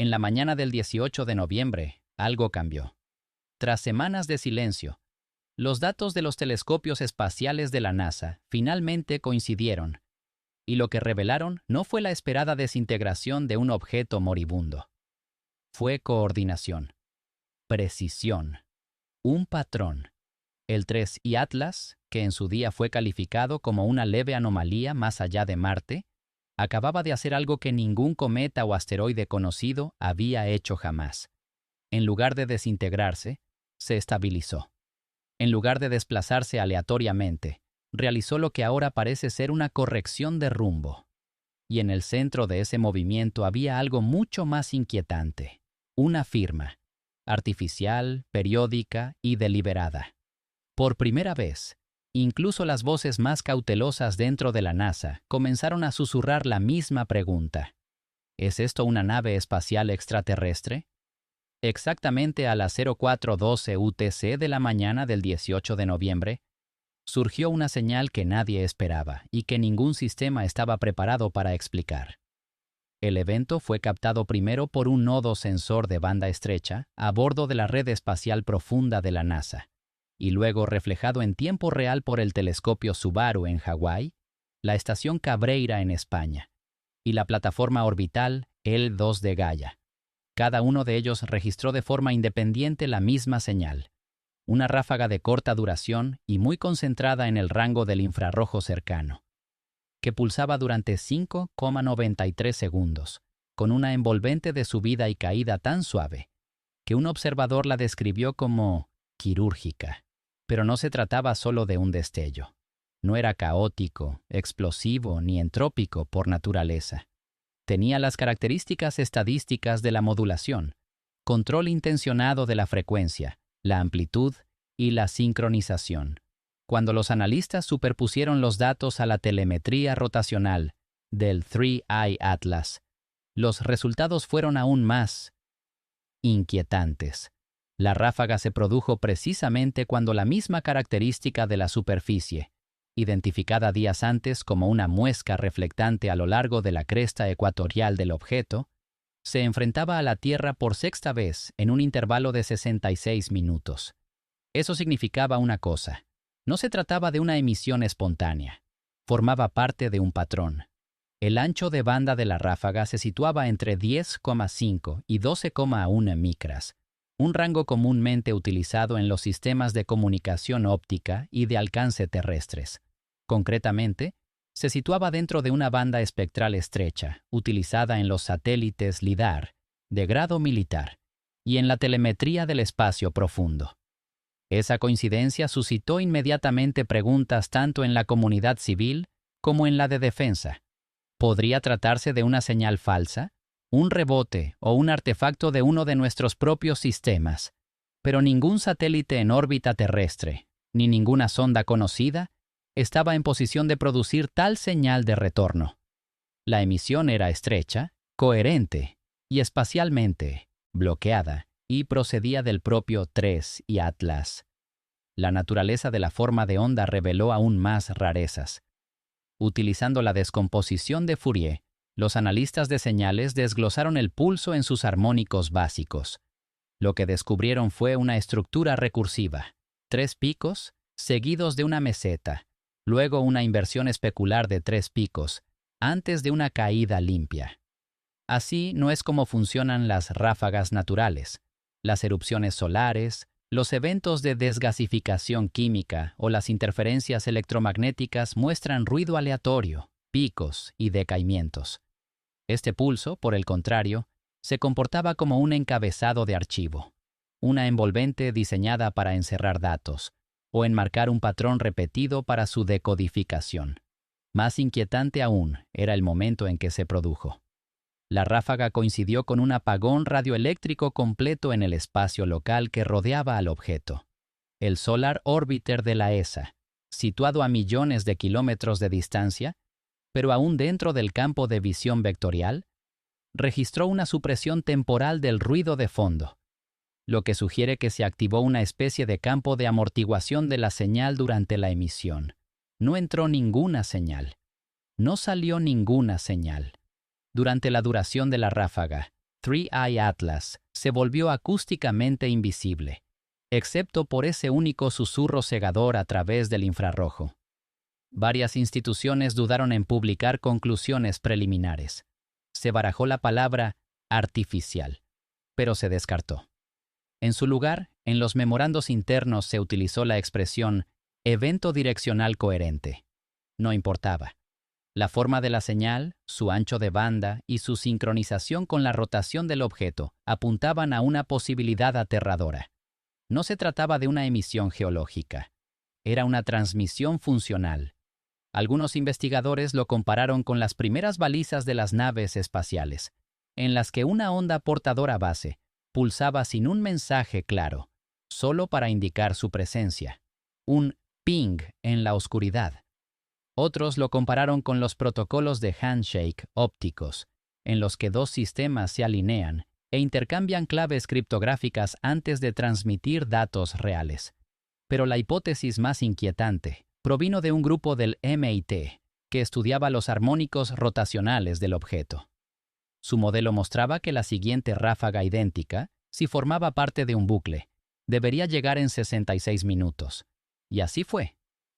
En la mañana del 18 de noviembre, algo cambió. Tras semanas de silencio, los datos de los telescopios espaciales de la NASA finalmente coincidieron, y lo que revelaron no fue la esperada desintegración de un objeto moribundo. Fue coordinación, precisión, un patrón. El 3I Atlas, que en su día fue calificado como una leve anomalía más allá de Marte, acababa de hacer algo que ningún cometa o asteroide conocido había hecho jamás. En lugar de desintegrarse, se estabilizó. En lugar de desplazarse aleatoriamente, realizó lo que ahora parece ser una corrección de rumbo. Y en el centro de ese movimiento había algo mucho más inquietante: una firma, artificial, periódica y deliberada. Por primera vez, incluso las voces más cautelosas dentro de la NASA comenzaron a susurrar la misma pregunta. ¿Es esto una nave espacial extraterrestre? Exactamente a las 04:12 UTC de la mañana del 18 de noviembre, surgió una señal que nadie esperaba y que ningún sistema estaba preparado para explicar. El evento fue captado primero por un nodo sensor de banda estrecha a bordo de la red espacial profunda de la NASA, y luego reflejado en tiempo real por el telescopio Subaru en Hawái, la estación Cabreira en España, y la plataforma orbital L2 de Gaia. Cada uno de ellos registró de forma independiente la misma señal, una ráfaga de corta duración y muy concentrada en el rango del infrarrojo cercano, que pulsaba durante 5,93 segundos, con una envolvente de subida y caída tan suave que un observador la describió como quirúrgica. Pero no se trataba solo de un destello. No era caótico, explosivo ni entrópico por naturaleza. Tenía las características estadísticas de la modulación, control intencionado de la frecuencia, la amplitud y la sincronización. Cuando los analistas superpusieron los datos a la telemetría rotacional del 3I Atlas, los resultados fueron aún más inquietantes. La ráfaga se produjo precisamente cuando la misma característica de la superficie, identificada días antes como una muesca reflectante a lo largo de la cresta ecuatorial del objeto, se enfrentaba a la Tierra por sexta vez en un intervalo de 66 minutos. Eso significaba una cosa: no se trataba de una emisión espontánea. Formaba parte de un patrón. El ancho de banda de la ráfaga se situaba entre 10,5 y 12,1 micras, un rango comúnmente utilizado en los sistemas de comunicación óptica y de alcance terrestres. Concretamente, se situaba dentro de una banda espectral estrecha, utilizada en los satélites LIDAR, de grado militar, y en la telemetría del espacio profundo. Esa coincidencia suscitó inmediatamente preguntas tanto en la comunidad civil como en la de defensa. ¿Podría tratarse de una señal falsa, un rebote o un artefacto de uno de nuestros propios sistemas? Pero ningún satélite en órbita terrestre, ni ninguna sonda conocida, estaba en posición de producir tal señal de retorno. La emisión era estrecha, coherente y espacialmente bloqueada, y procedía del propio 3I Atlas. La naturaleza de la forma de onda reveló aún más rarezas. Utilizando la descomposición de Fourier, los analistas de señales desglosaron el pulso en sus armónicos básicos. Lo que descubrieron fue una estructura recursiva: 3 picos, seguidos de una meseta, luego una inversión especular de 3 picos, antes de una caída limpia. Así no es como funcionan las ráfagas naturales, las erupciones solares, los eventos de desgasificación química o las interferencias electromagnéticas muestran ruido aleatorio, picos y decaimientos. Este pulso, por el contrario, se comportaba como un encabezado de archivo, una envolvente diseñada para encerrar datos o enmarcar un patrón repetido para su decodificación. Más inquietante aún era el momento en que se produjo. La ráfaga coincidió con un apagón radioeléctrico completo en el espacio local que rodeaba al objeto. El Solar Orbiter de la ESA, situado a millones de kilómetros de distancia, pero aún dentro del campo de visión vectorial, registró una supresión temporal del ruido de fondo, lo que sugiere que se activó una especie de campo de amortiguación de la señal durante la emisión. No entró ninguna señal. No salió ninguna señal. Durante la duración de la ráfaga, Three Eye Atlas se volvió acústicamente invisible, excepto por ese único susurro cegador a través del infrarrojo. Varias instituciones dudaron en publicar conclusiones preliminares. Se barajó la palabra artificial, pero se descartó. En su lugar, en los memorandos internos se utilizó la expresión evento direccional coherente. No importaba. La forma de la señal, su ancho de banda y su sincronización con la rotación del objeto apuntaban a una posibilidad aterradora. No se trataba de una emisión geológica. Era una transmisión funcional. Algunos investigadores lo compararon con las primeras balizas de las naves espaciales, en las que una onda portadora base pulsaba sin un mensaje claro, solo para indicar su presencia. Un ping en la oscuridad. Otros lo compararon con los protocolos de handshake ópticos, en los que dos sistemas se alinean e intercambian claves criptográficas antes de transmitir datos reales. Pero la hipótesis más inquietante provino de un grupo del MIT que estudiaba los armónicos rotacionales del objeto. Su modelo mostraba que la siguiente ráfaga idéntica, si formaba parte de un bucle, debería llegar en 66 minutos. Y así fue.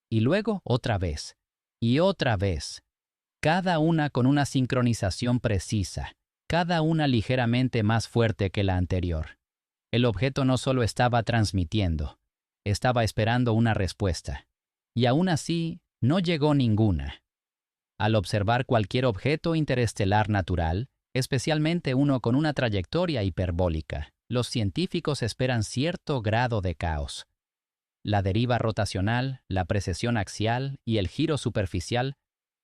Y luego otra vez. Y otra vez. Cada una con una sincronización precisa, cada una ligeramente más fuerte que la anterior. El objeto no solo estaba transmitiendo, estaba esperando una respuesta. Y aún así, no llegó ninguna. Al observar cualquier objeto interestelar natural, especialmente uno con una trayectoria hiperbólica, los científicos esperan cierto grado de caos. La deriva rotacional, la precesión axial y el giro superficial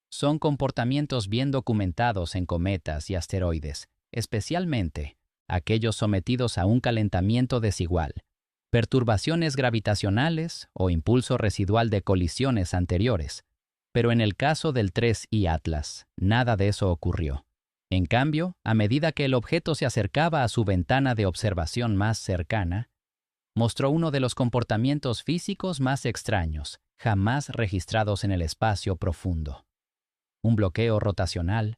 son comportamientos bien documentados en cometas y asteroides, especialmente aquellos sometidos a un calentamiento desigual, perturbaciones gravitacionales o impulso residual de colisiones anteriores. Pero en el caso del 3I Atlas, nada de eso ocurrió. En cambio, a medida que el objeto se acercaba a su ventana de observación más cercana, mostró uno de los comportamientos físicos más extraños, jamás registrados en el espacio profundo. Un bloqueo rotacional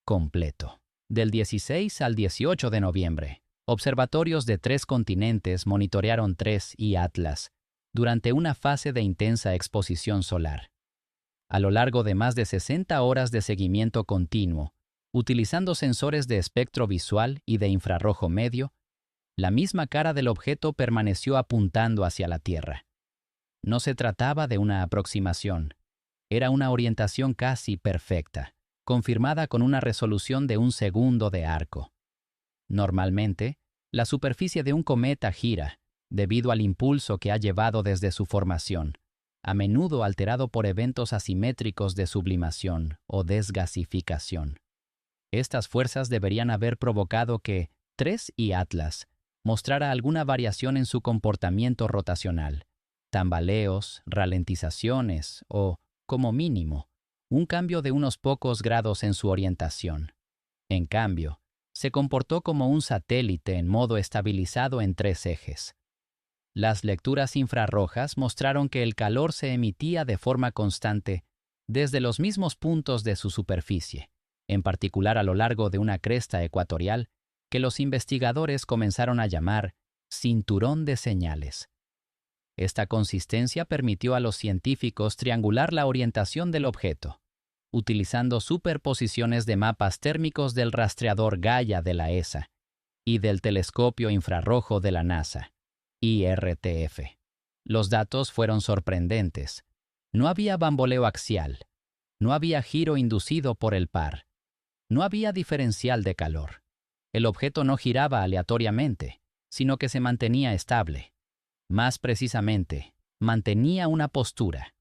completo. Del 16 al 18 de noviembre, observatorios de 3 continentes monitorearon 3I Atlas durante una fase de intensa exposición solar. A lo largo de más de 60 horas de seguimiento continuo, utilizando sensores de espectro visual y de infrarrojo medio, la misma cara del objeto permaneció apuntando hacia la Tierra. No se trataba de una aproximación, era una orientación casi perfecta, confirmada con una resolución de 1 segundo de arco. Normalmente, la superficie de un cometa gira, debido al impulso que ha llevado desde su formación, a menudo alterado por eventos asimétricos de sublimación o desgasificación. Estas fuerzas deberían haber provocado que 3I Atlas mostrara alguna variación en su comportamiento rotacional, tambaleos, ralentizaciones o, como mínimo, un cambio de unos pocos grados en su orientación. En cambio, se comportó como un satélite en modo estabilizado en 3 ejes. Las lecturas infrarrojas mostraron que el calor se emitía de forma constante desde los mismos puntos de su superficie, en particular a lo largo de una cresta ecuatorial que los investigadores comenzaron a llamar cinturón de señales. Esta consistencia permitió a los científicos triangular la orientación del objeto, utilizando superposiciones de mapas térmicos del rastreador Gaia de la ESA y del telescopio infrarrojo de la NASA, IRTF. Los datos fueron sorprendentes. No había bamboleo axial, no había giro inducido por el par, no había diferencial de calor. El objeto no giraba aleatoriamente, sino que se mantenía estable. Más precisamente, mantenía una postura.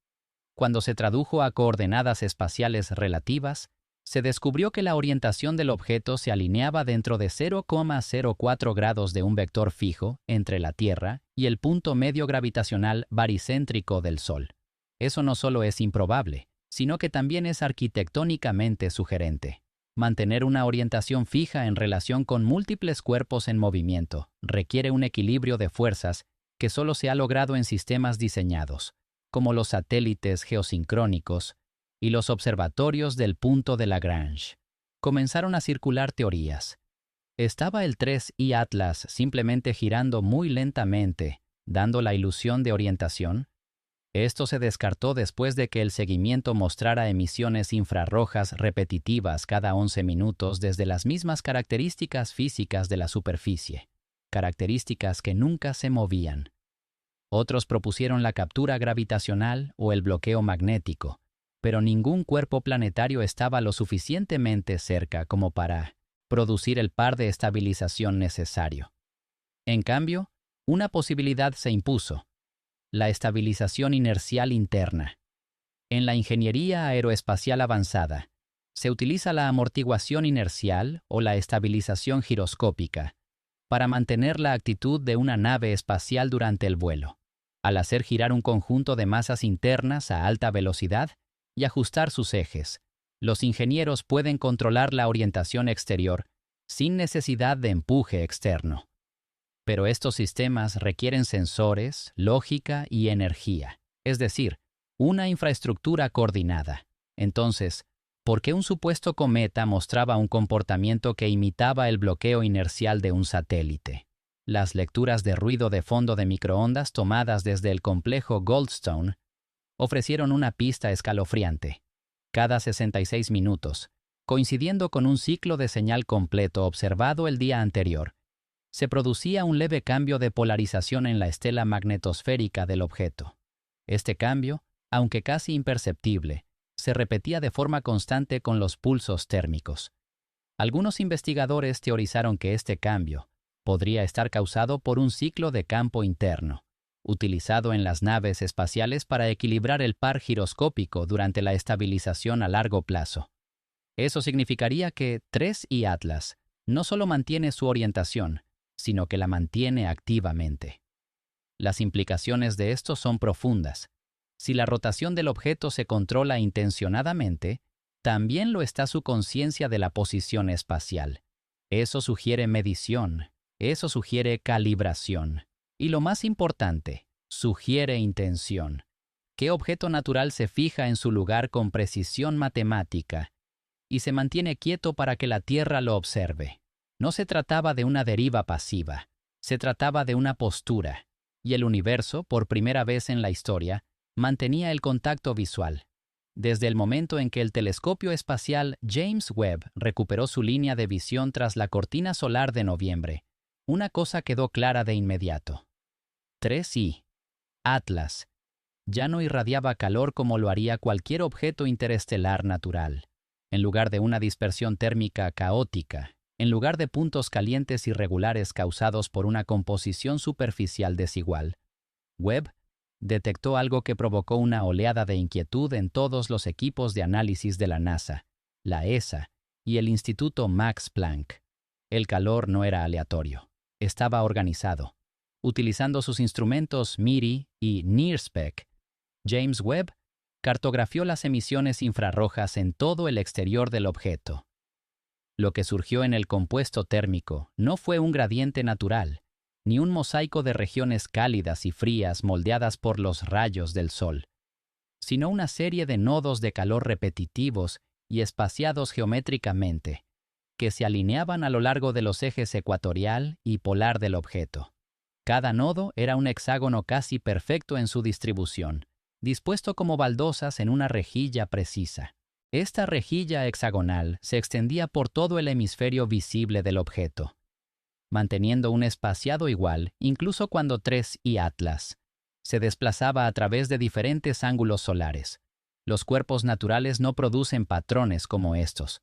Cuando se tradujo a coordenadas espaciales relativas, se descubrió que la orientación del objeto se alineaba dentro de 0,04 grados de un vector fijo entre la Tierra y el punto medio gravitacional baricéntrico del Sol. Eso no solo es improbable, sino que también es arquitectónicamente sugerente. Mantener una orientación fija en relación con múltiples cuerpos en movimiento requiere un equilibrio de fuerzas que solo se ha logrado en sistemas diseñados, como los satélites geosincrónicos y los observatorios del punto de Lagrange. Comenzaron a circular teorías. ¿Estaba el 3i Atlas simplemente girando muy lentamente, dando la ilusión de orientación? Esto se descartó después de que el seguimiento mostrara emisiones infrarrojas repetitivas cada 11 minutos desde las mismas características físicas de la superficie, características que nunca se movían. Otros propusieron la captura gravitacional o el bloqueo magnético, pero ningún cuerpo planetario estaba lo suficientemente cerca como para producir el par de estabilización necesario. En cambio, una posibilidad se impuso: la estabilización inercial interna. En la ingeniería aeroespacial avanzada, se utiliza la amortiguación inercial o la estabilización giroscópica para mantener la actitud de una nave espacial durante el vuelo, al hacer girar un conjunto de masas internas a alta velocidad y ajustar sus ejes. Los ingenieros pueden controlar la orientación exterior sin necesidad de empuje externo. Pero estos sistemas requieren sensores, lógica y energía, es decir, una infraestructura coordinada. Entonces, ¿por qué un supuesto cometa mostraba un comportamiento que imitaba el bloqueo inercial de un satélite? Las lecturas de ruido de fondo de microondas tomadas desde el complejo Goldstone ofrecieron una pista escalofriante. Cada 66 minutos, coincidiendo con un ciclo de señal completo observado el día anterior, se producía un leve cambio de polarización en la estela magnetosférica del objeto. Este cambio, aunque casi imperceptible, se repetía de forma constante con los pulsos térmicos. Algunos investigadores teorizaron que este cambio podría estar causado por un ciclo de campo interno, utilizado en las naves espaciales para equilibrar el par giroscópico durante la estabilización a largo plazo. Eso significaría que 3i Atlas no solo mantiene su orientación, sino que la mantiene activamente. Las implicaciones de esto son profundas. Si la rotación del objeto se controla intencionadamente, también lo está su conciencia de la posición espacial. Eso sugiere medición, eso sugiere calibración. Y lo más importante, sugiere intención. ¿Qué objeto natural se fija en su lugar con precisión matemática y se mantiene quieto para que la Tierra lo observe? No se trataba de una deriva pasiva, se trataba de una postura, y el universo, por primera vez en la historia, mantenía el contacto visual. Desde el momento en que el telescopio espacial James Webb recuperó su línea de visión tras la cortina solar de noviembre, una cosa quedó clara de inmediato. 3i Atlas ya no irradiaba calor como lo haría cualquier objeto interestelar natural. En lugar de una dispersión térmica caótica, en lugar de puntos calientes irregulares causados por una composición superficial desigual, Webb detectó algo que provocó una oleada de inquietud en todos los equipos de análisis de la NASA, la ESA y el Instituto Max Planck. El calor no era aleatorio, estaba organizado. Utilizando sus instrumentos MIRI y NIRSPEC, James Webb cartografió las emisiones infrarrojas en todo el exterior del objeto. Lo que surgió en el compuesto térmico no fue un gradiente natural, ni un mosaico de regiones cálidas y frías moldeadas por los rayos del sol, sino una serie de nodos de calor repetitivos y espaciados geométricamente, que se alineaban a lo largo de los ejes ecuatorial y polar del objeto. Cada nodo era un hexágono casi perfecto en su distribución, dispuesto como baldosas en una rejilla precisa. Esta rejilla hexagonal se extendía por todo el hemisferio visible del objeto, manteniendo un espaciado igual incluso cuando 3i Atlas se desplazaba a través de diferentes ángulos solares. Los cuerpos naturales no producen patrones como estos.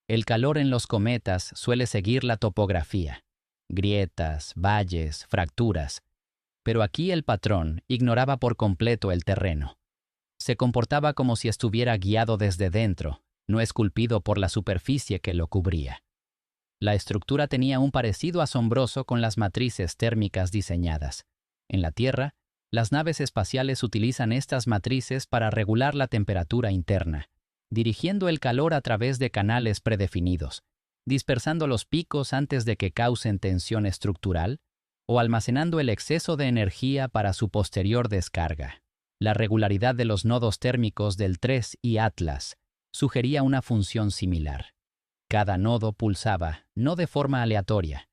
El calor en los cometas suele seguir la topografía, grietas, valles, fracturas, pero aquí el patrón ignoraba por completo el terreno. Se comportaba como si estuviera guiado desde dentro, no esculpido por la superficie que lo cubría. La estructura tenía un parecido asombroso con las matrices térmicas diseñadas. En la Tierra, las naves espaciales utilizan estas matrices para regular la temperatura interna, dirigiendo el calor a través de canales predefinidos, dispersando los picos antes de que causen tensión estructural, o almacenando el exceso de energía para su posterior descarga. La regularidad de los nodos térmicos del 3i Atlas sugería una función similar. Cada nodo pulsaba, no de forma aleatoria,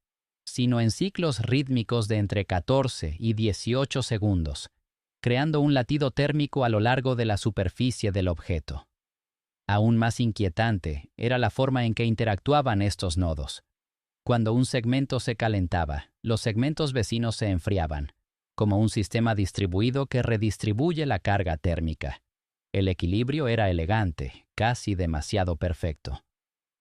sino en ciclos rítmicos de entre 14 y 18 segundos, creando un latido térmico a lo largo de la superficie del objeto. Aún más inquietante era la forma en que interactuaban estos nodos. Cuando un segmento se calentaba, los segmentos vecinos se enfriaban, como un sistema distribuido que redistribuye la carga térmica. El equilibrio era elegante, casi demasiado perfecto.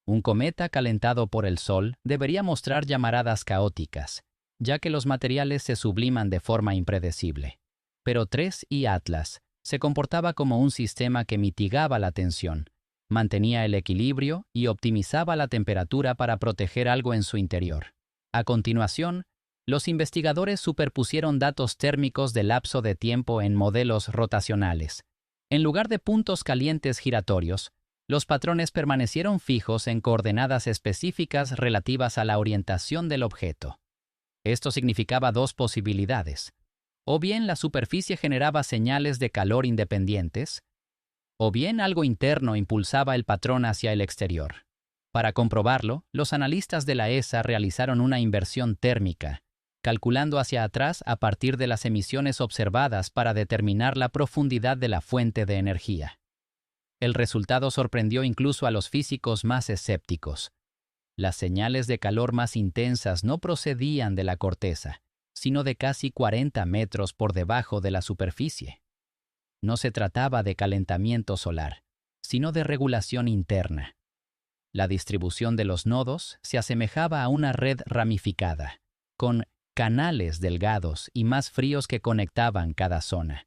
Un cometa calentado por el Sol debería mostrar llamaradas caóticas, ya que los materiales se subliman de forma impredecible. Pero 3I Atlas se comportaba como un sistema que mitigaba la tensión, mantenía el equilibrio y optimizaba la temperatura para proteger algo en su interior. A continuación, los investigadores superpusieron datos térmicos de lapso de tiempo en modelos rotacionales. En lugar de puntos calientes giratorios, los patrones permanecieron fijos en coordenadas específicas relativas a la orientación del objeto. Esto significaba dos posibilidades. O bien la superficie generaba señales de calor independientes, o bien algo interno impulsaba el patrón hacia el exterior. Para comprobarlo, los analistas de la ESA realizaron una inversión térmica, calculando hacia atrás a partir de las emisiones observadas para determinar la profundidad de la fuente de energía. El resultado sorprendió incluso a los físicos más escépticos. Las señales de calor más intensas no procedían de la corteza, sino de casi 40 metros por debajo de la superficie. No se trataba de calentamiento solar, sino de regulación interna. La distribución de los nodos se asemejaba a una red ramificada, con canales delgados y más fríos que conectaban cada zona.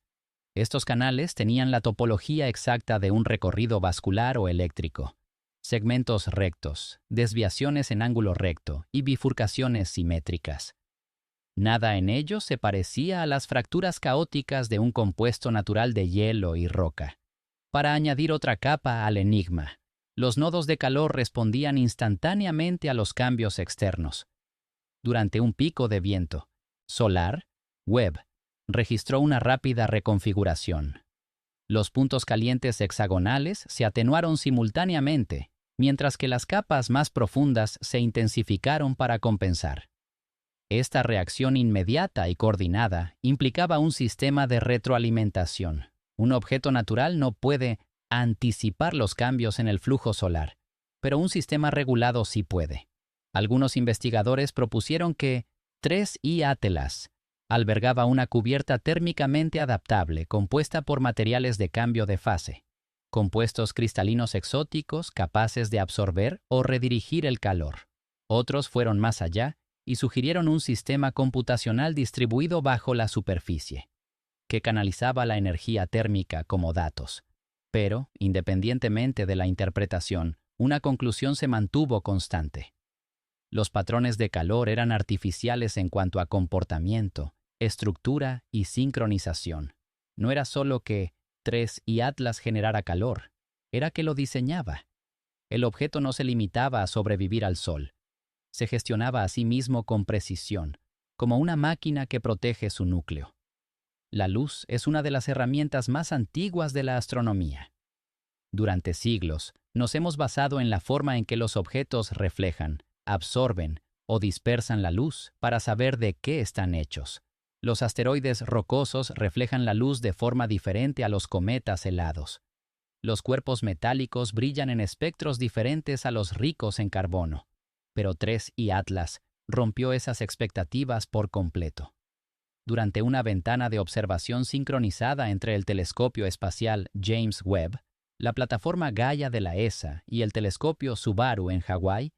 Estos canales tenían la topología exacta de un recorrido vascular o eléctrico: segmentos rectos, desviaciones en ángulo recto y bifurcaciones simétricas. Nada en ellos se parecía a las fracturas caóticas de un compuesto natural de hielo y roca. Para añadir otra capa al enigma, los nodos de calor respondían instantáneamente a los cambios externos. Durante un pico de viento solar, Webb registró una rápida reconfiguración. Los puntos calientes hexagonales se atenuaron simultáneamente, mientras que las capas más profundas se intensificaron para compensar. Esta reacción inmediata y coordinada implicaba un sistema de retroalimentación. Un objeto natural no puede anticipar los cambios en el flujo solar, pero un sistema regulado sí puede. Algunos investigadores propusieron que 3I Atlas albergaba una cubierta térmicamente adaptable compuesta por materiales de cambio de fase, compuestos cristalinos exóticos capaces de absorber o redirigir el calor. Otros fueron más allá y sugirieron un sistema computacional distribuido bajo la superficie, que canalizaba la energía térmica como datos. Pero, independientemente de la interpretación, una conclusión se mantuvo constante. Los patrones de calor eran artificiales en cuanto a comportamiento, estructura y sincronización. No era solo que 3I Atlas generara calor, era que lo diseñaba. El objeto no se limitaba a sobrevivir al sol. Se gestionaba a sí mismo con precisión, como una máquina que protege su núcleo. La luz es una de las herramientas más antiguas de la astronomía. Durante siglos, nos hemos basado en la forma en que los objetos reflejan, absorben o dispersan la luz para saber de qué están hechos. Los asteroides rocosos reflejan la luz de forma diferente a los cometas helados. Los cuerpos metálicos brillan en espectros diferentes a los ricos en carbono. Pero 3I Atlas rompió esas expectativas por completo. Durante una ventana de observación sincronizada entre el telescopio espacial James Webb, la plataforma Gaia de la ESA y el telescopio Subaru en Hawái,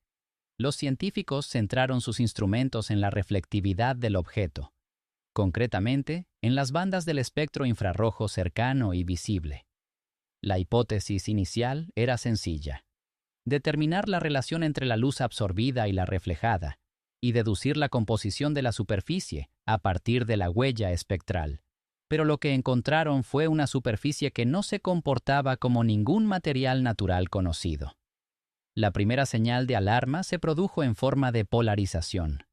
los científicos centraron sus instrumentos en la reflectividad del objeto, concretamente en las bandas del espectro infrarrojo cercano y visible. La hipótesis inicial era sencilla: determinar la relación entre la luz absorbida y la reflejada, y deducir la composición de la superficie a partir de la huella espectral. Pero lo que encontraron fue una superficie que no se comportaba como ningún material natural conocido. La primera señal de alarma se produjo en forma de polarización.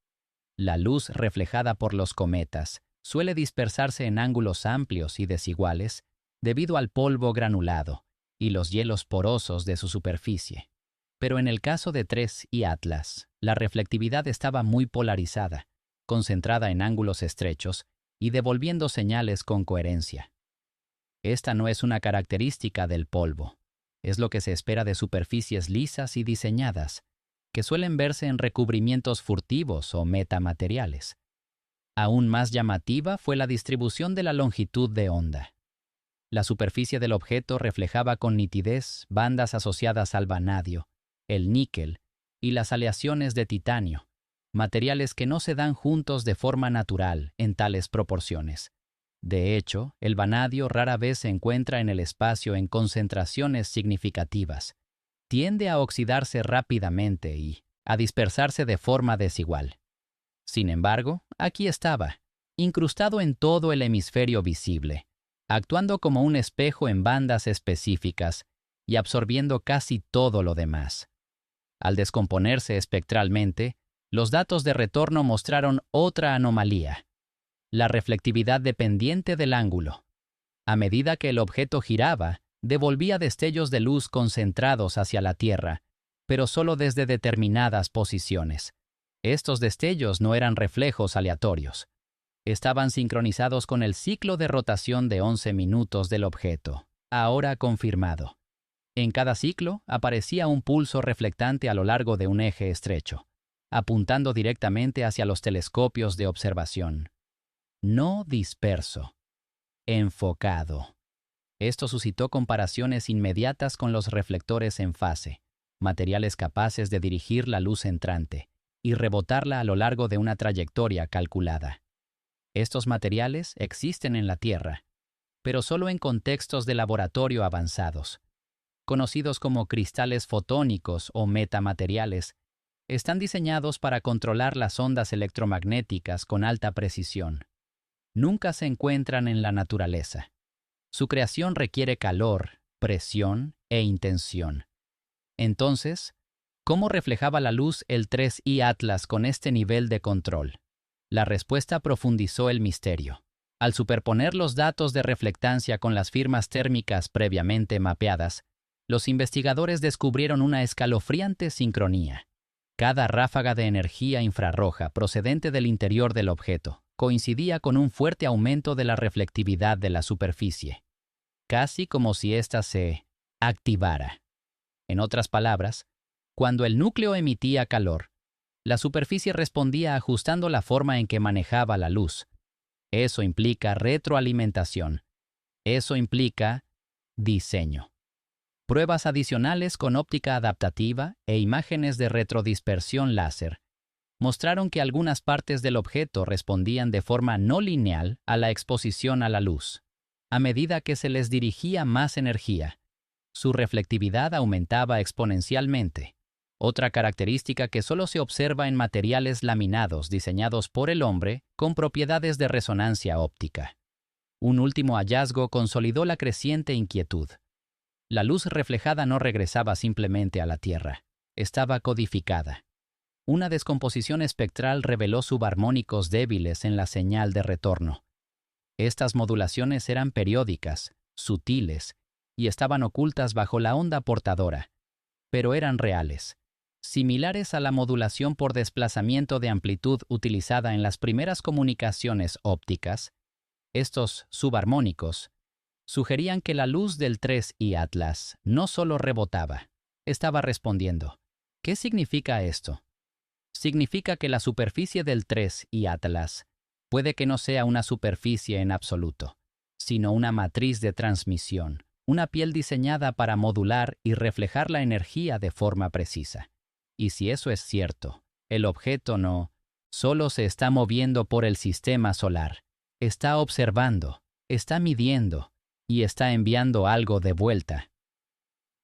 La luz reflejada por los cometas suele dispersarse en ángulos amplios y desiguales debido al polvo granulado y los hielos porosos de su superficie. Pero en el caso de 3 y Atlas, la reflectividad estaba muy polarizada, concentrada en ángulos estrechos y devolviendo señales con coherencia. Esta no es una característica del polvo. Es lo que se espera de superficies lisas y diseñadas, que suelen verse en recubrimientos furtivos o metamateriales. Aún más llamativa fue la distribución de la longitud de onda. La superficie del objeto reflejaba con nitidez bandas asociadas al vanadio, el níquel y las aleaciones de titanio, materiales que no se dan juntos de forma natural en tales proporciones. De hecho, el vanadio rara vez se encuentra en el espacio en concentraciones significativas. Tiende a oxidarse rápidamente y a dispersarse de forma desigual. Sin embargo, aquí estaba, incrustado en todo el hemisferio visible, actuando como un espejo en bandas específicas y absorbiendo casi todo lo demás. Al descomponerse espectralmente, los datos de retorno mostraron otra anomalía: la reflectividad dependiente del ángulo. A medida que el objeto giraba, devolvía destellos de luz concentrados hacia la Tierra, pero solo desde determinadas posiciones. Estos destellos no eran reflejos aleatorios. Estaban sincronizados con el ciclo de rotación de 11 minutos del objeto, ahora confirmado. En cada ciclo aparecía un pulso reflectante a lo largo de un eje estrecho, apuntando directamente hacia los telescopios de observación. No disperso, enfocado. Esto suscitó comparaciones inmediatas con los reflectores en fase, materiales capaces de dirigir la luz entrante y rebotarla a lo largo de una trayectoria calculada. Estos materiales existen en la Tierra, pero solo en contextos de laboratorio avanzados. Conocidos como cristales fotónicos o metamateriales, están diseñados para controlar las ondas electromagnéticas con alta precisión. Nunca se encuentran en la naturaleza. Su creación requiere calor, presión e intención. Entonces, ¿cómo reflejaba la luz el 3i Atlas con este nivel de control? La respuesta profundizó el misterio. Al superponer los datos de reflectancia con las firmas térmicas previamente mapeadas, los investigadores descubrieron una escalofriante sincronía. Cada ráfaga de energía infrarroja procedente del interior del objeto coincidía con un fuerte aumento de la reflectividad de la superficie, casi como si ésta se activara. En otras palabras, cuando el núcleo emitía calor, la superficie respondía ajustando la forma en que manejaba la luz. Eso implica retroalimentación. Eso implica diseño. Pruebas adicionales con óptica adaptativa e imágenes de retrodispersión láser mostraron que algunas partes del objeto respondían de forma no lineal a la exposición a la luz. A medida que se les dirigía más energía, su reflectividad aumentaba exponencialmente, otra característica que solo se observa en materiales laminados diseñados por el hombre con propiedades de resonancia óptica. Un último hallazgo consolidó la creciente inquietud. La luz reflejada no regresaba simplemente a la Tierra, estaba codificada. Una descomposición espectral reveló subarmónicos débiles en la señal de retorno. Estas modulaciones eran periódicas, sutiles, y estaban ocultas bajo la onda portadora, pero eran reales, similares a la modulación por desplazamiento de amplitud utilizada en las primeras comunicaciones ópticas. Estos subarmónicos sugerían que la luz del 3i Atlas no solo rebotaba, estaba respondiendo. ¿Qué significa esto? Significa que la superficie del 3i Atlas puede que no sea una superficie en absoluto, sino una matriz de transmisión, una piel diseñada para modular y reflejar la energía de forma precisa. Y si eso es cierto, el objeto no solo se está moviendo por el sistema solar, está observando, está midiendo y está enviando algo de vuelta.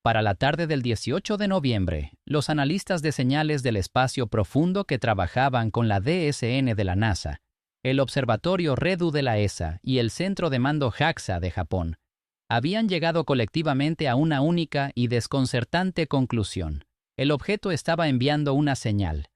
Para la tarde del 18 de noviembre, los analistas de señales del espacio profundo que trabajaban con la DSN de la NASA, el Observatorio REDU de la ESA y el Centro de Mando JAXA de Japón, habían llegado colectivamente a una única y desconcertante conclusión. El objeto estaba enviando una señal,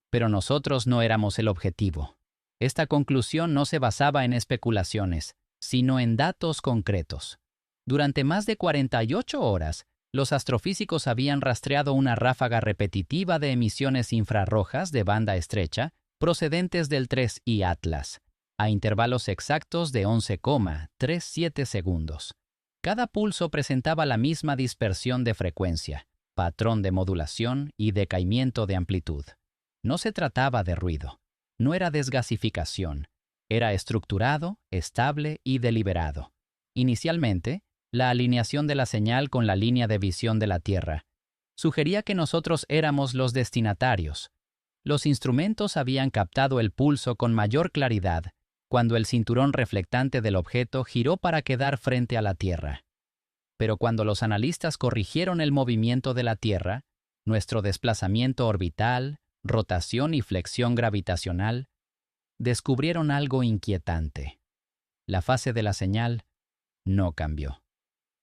pero nosotros no éramos el objetivo. Esta conclusión no se basaba en especulaciones, sino en datos concretos. Durante más de 48 horas, Los astrofísicos habían rastreado una ráfaga repetitiva de emisiones infrarrojas de banda estrecha procedentes del 3I Atlas, a intervalos exactos de 11,37 segundos. Cada pulso presentaba la misma dispersión de frecuencia, patrón de modulación y decaimiento de amplitud. No se trataba de ruido, no era desgasificación, era estructurado, estable y deliberado. Inicialmente, la alineación de la señal con la línea de visión de la Tierra sugería que nosotros éramos los destinatarios. Los instrumentos habían captado el pulso con mayor claridad cuando el cinturón reflectante del objeto giró para quedar frente a la Tierra. Pero cuando los analistas corrigieron el movimiento de la Tierra, nuestro desplazamiento orbital, rotación y flexión gravitacional, descubrieron algo inquietante. La fase de la señal no cambió.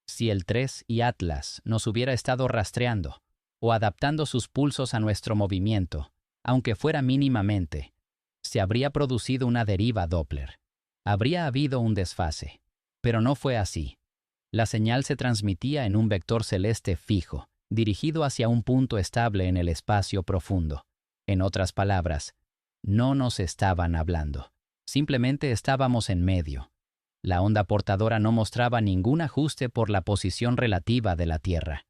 Si el 3I Atlas nos hubiera estado rastreando o adaptando sus pulsos a nuestro movimiento, aunque fuera mínimamente, se habría producido una deriva Doppler. Habría habido un desfase. Pero no fue así. La señal se transmitía en un vector celeste fijo, dirigido hacia un punto estable en el espacio profundo. En otras palabras, no nos estaban hablando. Simplemente estábamos en medio. La onda portadora no mostraba ningún ajuste por la posición relativa de la Tierra.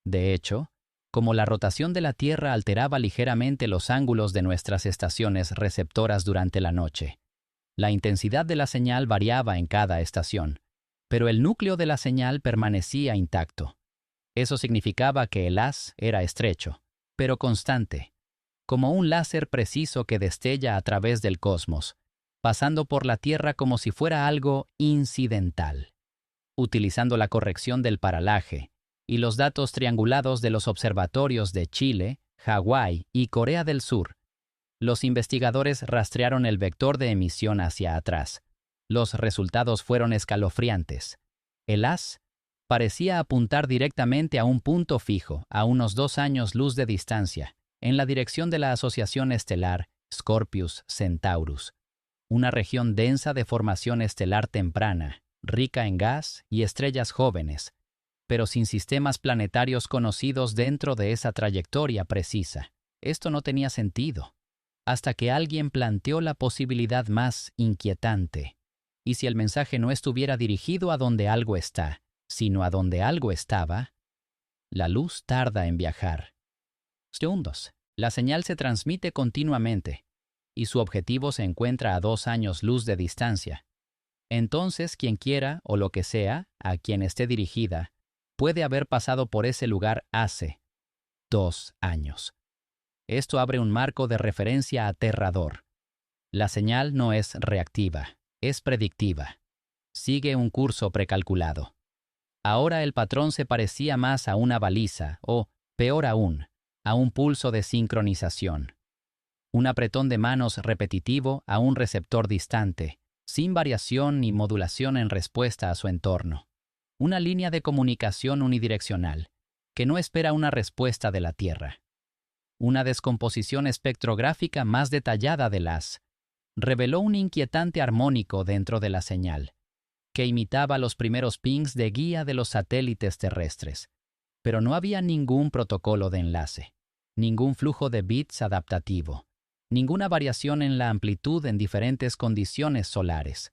De hecho, como la rotación de la Tierra alteraba ligeramente los ángulos de nuestras estaciones receptoras durante la noche, la intensidad de la señal variaba en cada estación, pero el núcleo de la señal permanecía intacto. Eso significaba que el haz era estrecho, pero constante, como un láser preciso que destella a través del cosmos, pasando por la Tierra como si fuera algo incidental. Utilizando la corrección del paralaje y los datos triangulados de los observatorios de Chile, Hawái y Corea del Sur, los investigadores rastrearon el vector de emisión hacia atrás. Los resultados fueron escalofriantes. El haz parecía apuntar directamente a un punto fijo, a unos 2 años luz de distancia, en la dirección de la asociación estelar Scorpius Centaurus, una región densa de formación estelar temprana, rica en gas y estrellas jóvenes, pero sin sistemas planetarios conocidos dentro de esa trayectoria precisa. Esto no tenía sentido, hasta que alguien planteó la posibilidad más inquietante. ¿Y si el mensaje no estuviera dirigido a donde algo está, sino a donde algo estaba? La luz tarda en viajar. Segundos. La señal se transmite continuamente, y su objetivo se encuentra a 2 años luz de distancia. Entonces, quien quiera, o lo que sea, a quien esté dirigida, puede haber pasado por ese lugar hace 2 años. Esto abre un marco de referencia aterrador. La señal no es reactiva, es predictiva. Sigue un curso precalculado. Ahora el patrón se parecía más a una baliza o, peor aún, a un pulso de sincronización. Un apretón de manos repetitivo a un receptor distante, sin variación ni modulación en respuesta a su entorno. Una línea de comunicación unidireccional, que no espera una respuesta de la Tierra. Una descomposición espectrográfica más detallada del haz reveló un inquietante armónico dentro de la señal, que imitaba los primeros pings de guía de los satélites terrestres. Pero no había ningún protocolo de enlace, ningún flujo de bits adaptativo, ninguna variación en la amplitud en diferentes condiciones solares.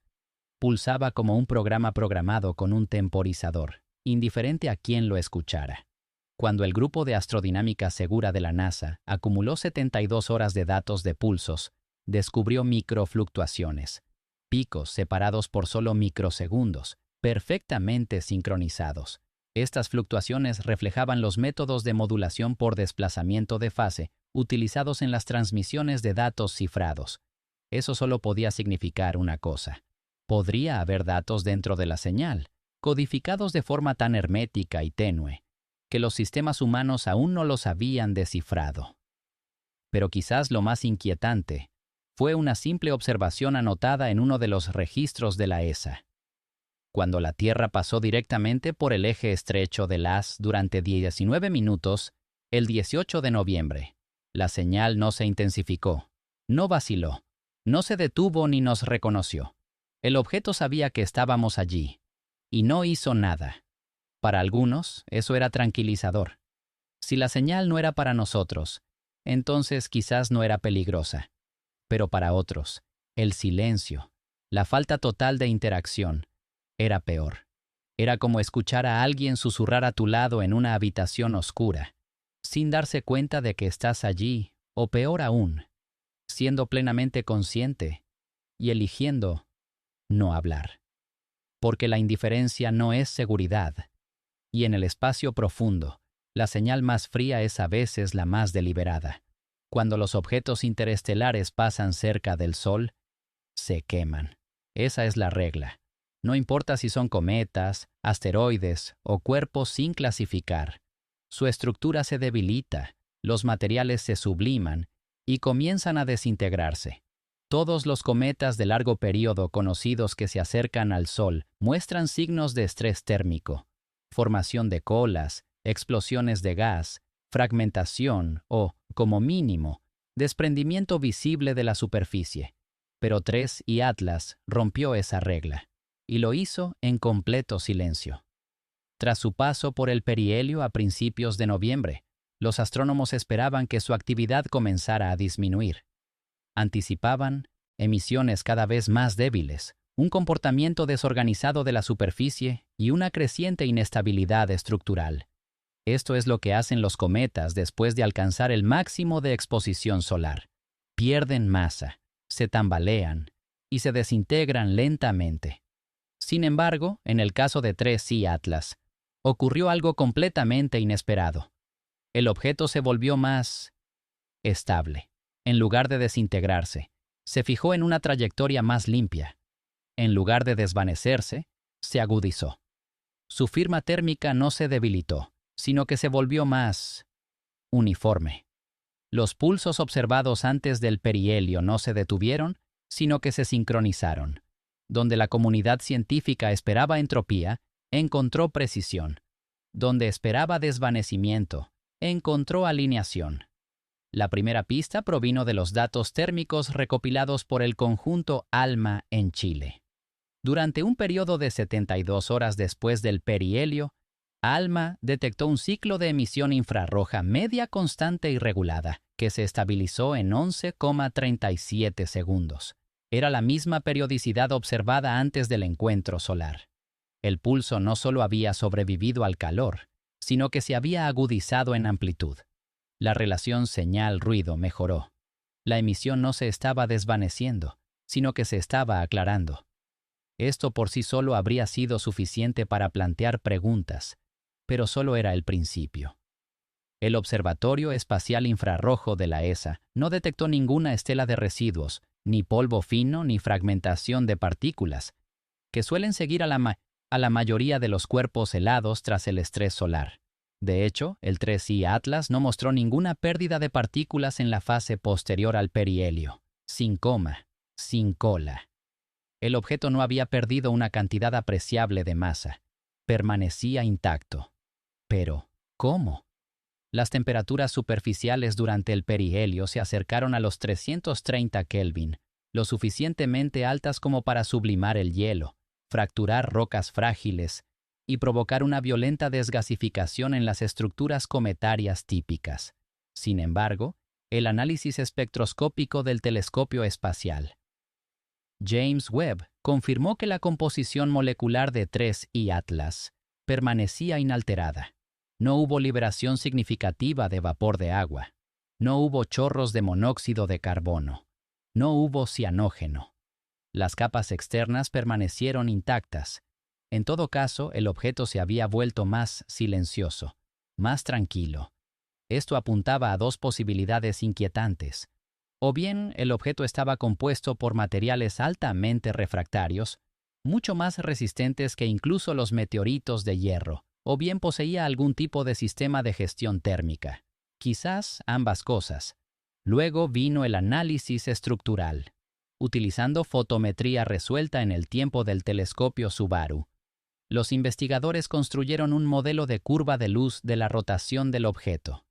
Pulsaba como un programa programado con un temporizador, indiferente a quién lo escuchara. Cuando el grupo de astrodinámica segura de la NASA acumuló 72 horas de datos de pulsos, descubrió microfluctuaciones, picos separados por solo microsegundos, perfectamente sincronizados. Estas fluctuaciones reflejaban los métodos de modulación por desplazamiento de fase utilizados en las transmisiones de datos cifrados. Eso solo podía significar una cosa. Podría haber datos dentro de la señal, codificados de forma tan hermética y tenue, que los sistemas humanos aún no los habían descifrado. Pero quizás lo más inquietante fue una simple observación anotada en uno de los registros de la ESA. Cuando la Tierra pasó directamente por el eje estrecho del haz durante 19 minutos, el 18 de noviembre, la señal no se intensificó, no vaciló, no se detuvo ni nos reconoció. El objeto sabía que estábamos allí, y no hizo nada. Para algunos, eso era tranquilizador. Si la señal no era para nosotros, entonces quizás no era peligrosa. Pero para otros, el silencio, la falta total de interacción, era peor. Era como escuchar a alguien susurrar a tu lado en una habitación oscura, sin darse cuenta de que estás allí, o peor aún, siendo plenamente consciente y eligiendo no hablar. Porque la indiferencia no es seguridad, y en el espacio profundo, la señal más fría es a veces la más deliberada. Cuando los objetos interestelares pasan cerca del Sol, se queman. Esa es la regla. No importa si son cometas, asteroides o cuerpos sin clasificar. Su estructura se debilita, los materiales se subliman y comienzan a desintegrarse. Todos los cometas de largo período conocidos que se acercan al Sol muestran signos de estrés térmico, formación de colas, explosiones de gas, fragmentación o, como mínimo, desprendimiento visible de la superficie. Pero 3I Atlas rompió esa regla, y lo hizo en completo silencio. Tras su paso por el perihelio a principios de noviembre, los astrónomos esperaban que su actividad comenzara a disminuir. Anticipaban emisiones cada vez más débiles, un comportamiento desorganizado de la superficie y una creciente inestabilidad estructural. Esto es lo que hacen los cometas después de alcanzar el máximo de exposición solar. Pierden masa, se tambalean y se desintegran lentamente. Sin embargo, en el caso de 3I Atlas, ocurrió algo completamente inesperado. El objeto se volvió más estable. En lugar de desintegrarse, se fijó en una trayectoria más limpia. En lugar de desvanecerse, se agudizó. Su firma térmica no se debilitó, sino que se volvió más uniforme. Los pulsos observados antes del perihelio no se detuvieron, sino que se sincronizaron. Donde la comunidad científica esperaba entropía, encontró precisión. Donde esperaba desvanecimiento, encontró alineación. La primera pista provino de los datos térmicos recopilados por el conjunto ALMA en Chile. Durante un periodo de 72 horas después del perihelio, ALMA detectó un ciclo de emisión infrarroja media constante y regulada, que se estabilizó en 11,37 segundos. Era la misma periodicidad observada antes del encuentro solar. El pulso no solo había sobrevivido al calor, sino que se había agudizado en amplitud. La relación señal-ruido mejoró. La emisión no se estaba desvaneciendo, sino que se estaba aclarando. Esto por sí solo habría sido suficiente para plantear preguntas, pero solo era el principio. El Observatorio Espacial Infrarrojo de la ESA no detectó ninguna estela de residuos, ni polvo fino ni fragmentación de partículas, que suelen seguir a la mayoría de los cuerpos helados tras el estrés solar. De hecho, el 3I Atlas no mostró ninguna pérdida de partículas en la fase posterior al perihelio, sin coma, sin cola. El objeto no había perdido una cantidad apreciable de masa. Permanecía intacto. Pero, ¿cómo? Las temperaturas superficiales durante el perihelio se acercaron a los 330 Kelvin, lo suficientemente altas como para sublimar el hielo, fracturar rocas frágiles y provocar una violenta desgasificación en las estructuras cometarias típicas. Sin embargo, el análisis espectroscópico del telescopio espacial James Webb confirmó que la composición molecular de 3I Atlas permanecía inalterada. No hubo liberación significativa de vapor de agua. No hubo chorros de monóxido de carbono. No hubo cianógeno. Las capas externas permanecieron intactas. En todo caso, el objeto se había vuelto más silencioso, más tranquilo. Esto apuntaba a dos posibilidades inquietantes. O bien el objeto estaba compuesto por materiales altamente refractarios, mucho más resistentes que incluso los meteoritos de hierro, o bien poseía algún tipo de sistema de gestión térmica. Quizás ambas cosas. Luego vino el análisis estructural. Utilizando fotometría resuelta en el tiempo del telescopio Subaru, los investigadores construyeron un modelo de curva de luz de la rotación del objeto.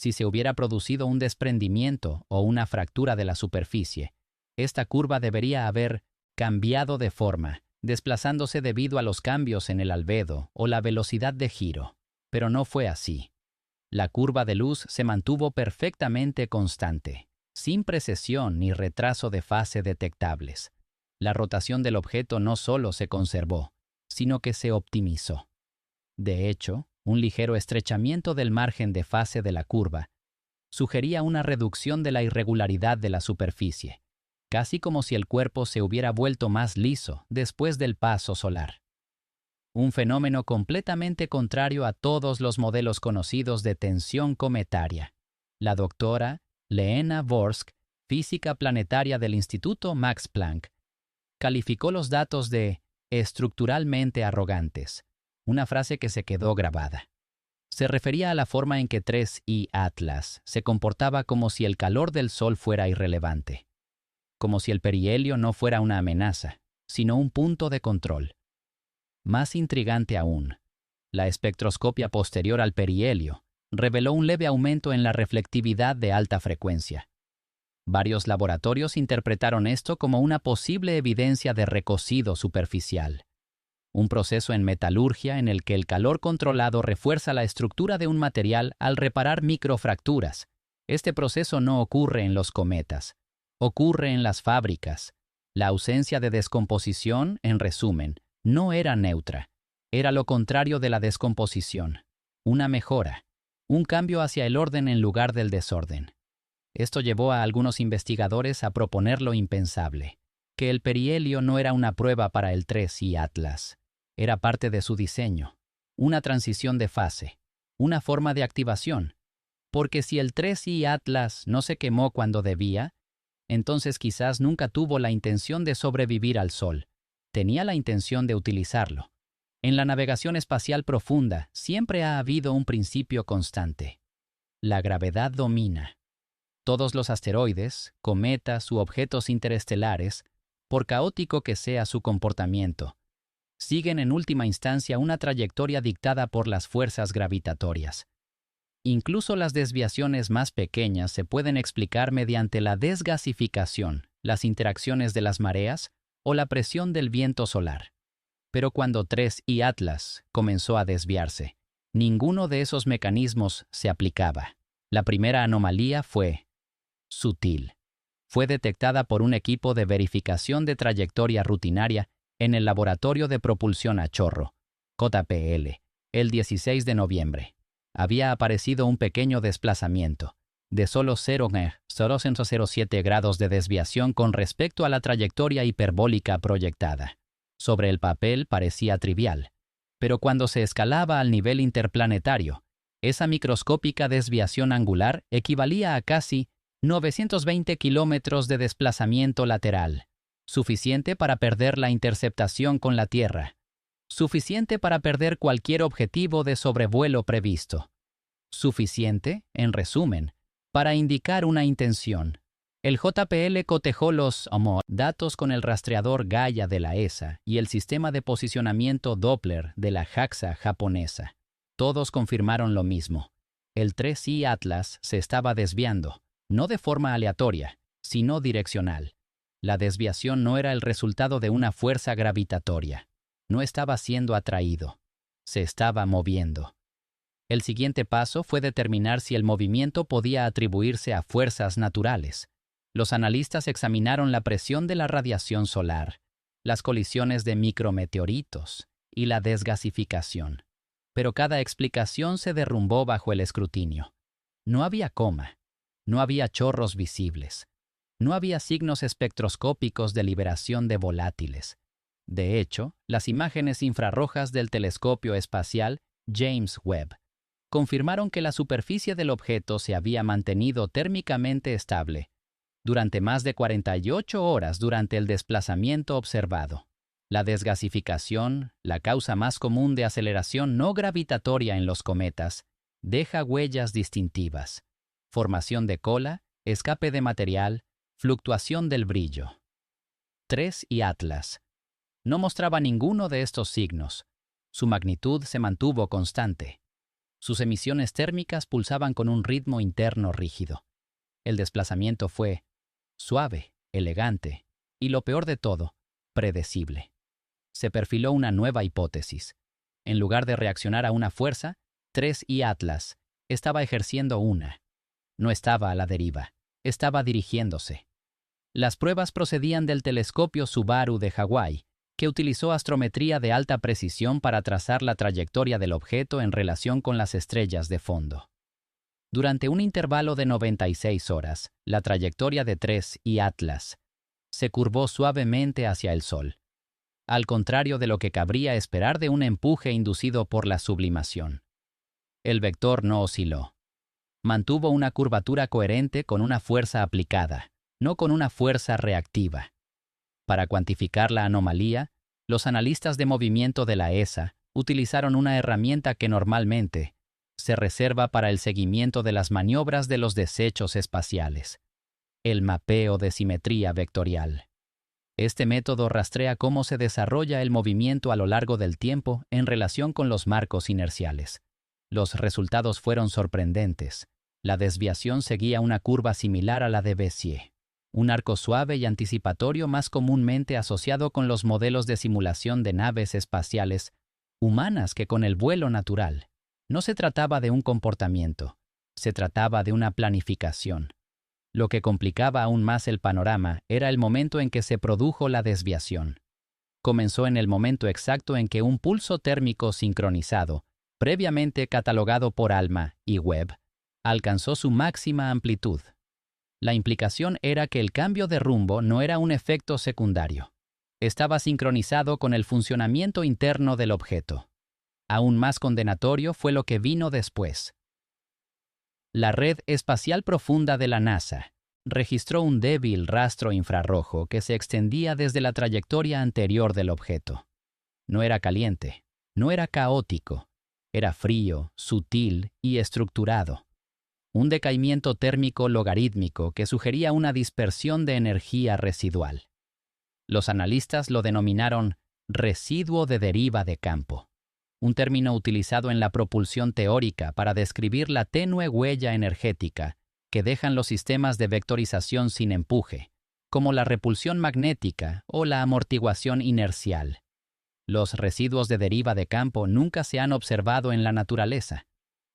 Si se hubiera producido un desprendimiento o una fractura de la superficie, esta curva debería haber cambiado de forma desplazándose debido a los cambios en el albedo o la velocidad de giro. Pero no fue así. La curva de luz se mantuvo perfectamente constante, sin precesión ni retraso de fase detectables. La rotación del objeto no solo se conservó, sino que se optimizó. De hecho, un ligero estrechamiento del margen de fase de la curva sugería una reducción de la irregularidad de la superficie, casi como si el cuerpo se hubiera vuelto más liso después del paso solar. Un fenómeno completamente contrario a todos los modelos conocidos de tensión cometaria. La doctora Lena Vorsk, física planetaria del Instituto Max Planck, calificó los datos de estructuralmente arrogantes, una frase que se quedó grabada. Se refería a la forma en que 3I Atlas se comportaba como si el calor del Sol fuera irrelevante, como si el perihelio no fuera una amenaza, sino un punto de control. Más intrigante aún, la espectroscopia posterior al perihelio reveló un leve aumento en la reflectividad de alta frecuencia. Varios laboratorios interpretaron esto como una posible evidencia de recocido superficial, un proceso en metalurgia en el que el calor controlado refuerza la estructura de un material al reparar microfracturas. Este proceso no ocurre en los cometas, ocurre en las fábricas. La ausencia de descomposición, en resumen, no era neutra, era lo contrario de la descomposición, una mejora, un cambio hacia el orden en lugar del desorden. Esto llevó a algunos investigadores a proponer lo impensable, que el perihelio no era una prueba para el 3I Atlas, era parte de su diseño, una transición de fase, una forma de activación, porque si el 3I Atlas no se quemó cuando debía, entonces quizás nunca tuvo la intención de sobrevivir al Sol, tenía la intención de utilizarlo. En la navegación espacial profunda siempre ha habido un principio constante. La gravedad domina. Todos los asteroides, cometas u objetos interestelares, por caótico que sea su comportamiento, siguen en última instancia una trayectoria dictada por las fuerzas gravitatorias. Incluso las desviaciones más pequeñas se pueden explicar mediante la desgasificación, las interacciones de las mareas o la presión del viento solar. Pero cuando 3I Atlas comenzó a desviarse, ninguno de esos mecanismos se aplicaba. La primera anomalía fue sutil. Fue detectada por un equipo de verificación de trayectoria rutinaria en el Laboratorio de Propulsión a Chorro, JPL, el 16 de noviembre. Había aparecido un pequeño desplazamiento, de solo 0,007 grados de desviación con respecto a la trayectoria hiperbólica proyectada. Sobre el papel parecía trivial, pero cuando se escalaba al nivel interplanetario, esa microscópica desviación angular equivalía a casi 920 kilómetros de desplazamiento lateral, suficiente para perder la interceptación con la Tierra, suficiente para perder cualquier objetivo de sobrevuelo previsto, suficiente, en resumen, para indicar una intención. El JPL cotejó los datos con el rastreador Gaia de la ESA y el sistema de posicionamiento Doppler de la JAXA japonesa. Todos confirmaron lo mismo. El 3I Atlas se estaba desviando, no de forma aleatoria, sino direccional. La desviación no era el resultado de una fuerza gravitatoria. No estaba siendo atraído. Se estaba moviendo. El siguiente paso fue determinar si el movimiento podía atribuirse a fuerzas naturales. Los analistas examinaron la presión de la radiación solar, las colisiones de micrometeoritos y la desgasificación. Pero cada explicación se derrumbó bajo el escrutinio. No había coma. No había chorros visibles. No había signos espectroscópicos de liberación de volátiles. De hecho, las imágenes infrarrojas del telescopio espacial James Webb confirmaron que la superficie del objeto se había mantenido térmicamente estable durante más de 48 horas durante el desplazamiento observado. La desgasificación, la causa más común de aceleración no gravitatoria en los cometas, deja huellas distintivas: formación de cola, escape de material, fluctuación del brillo. 3I Atlas no mostraba ninguno de estos signos. Su magnitud se mantuvo constante. Sus emisiones térmicas pulsaban con un ritmo interno rígido. El desplazamiento fue suave, elegante y, lo peor de todo, predecible. se perfiló una nueva hipótesis. En lugar de reaccionar a una fuerza, 3I Atlas estaba ejerciendo una. No estaba a la deriva, estaba dirigiéndose. Las pruebas procedían del telescopio Subaru de Hawái, que utilizó astrometría de alta precisión para trazar la trayectoria del objeto en relación con las estrellas de fondo. Durante un intervalo de 96 horas, la trayectoria de 3I Atlas se curvó suavemente hacia el Sol, al contrario de lo que cabría esperar de un empuje inducido por la sublimación. El vector no osciló. Mantuvo una curvatura coherente con una fuerza aplicada, no con una fuerza reactiva. Para cuantificar la anomalía, los analistas de movimiento de la ESA utilizaron una herramienta que normalmente se reserva para el seguimiento de las maniobras de los desechos espaciales: el mapeo de simetría vectorial. Este método rastrea cómo se desarrolla el movimiento a lo largo del tiempo en relación con los marcos inerciales. Los resultados fueron sorprendentes. La desviación seguía una curva similar a la de Bézier, un arco suave y anticipatorio más comúnmente asociado con los modelos de simulación de naves espaciales humanas que con el vuelo natural. No se trataba de un comportamiento, se trataba de una planificación. Lo que complicaba aún más el panorama era el momento en que se produjo la desviación. Comenzó en el momento exacto en que un pulso térmico sincronizado, previamente catalogado por ALMA y Webb, alcanzó su máxima amplitud. La implicación era que el cambio de rumbo no era un efecto secundario. Estaba sincronizado con el funcionamiento interno del objeto. Aún más condenatorio fue lo que vino después. La Red Espacial Profunda de la NASA registró un débil rastro infrarrojo que se extendía desde la trayectoria anterior del objeto. No era caliente, no era caótico, era frío, sutil y estructurado. Un decaimiento térmico logarítmico que sugería una dispersión de energía residual. Los analistas lo denominaron residuo de deriva de campo, un término utilizado en la propulsión teórica para describir la tenue huella energética que dejan los sistemas de vectorización sin empuje, como la repulsión magnética o la amortiguación inercial. Los residuos de deriva de campo nunca se han observado en la naturaleza.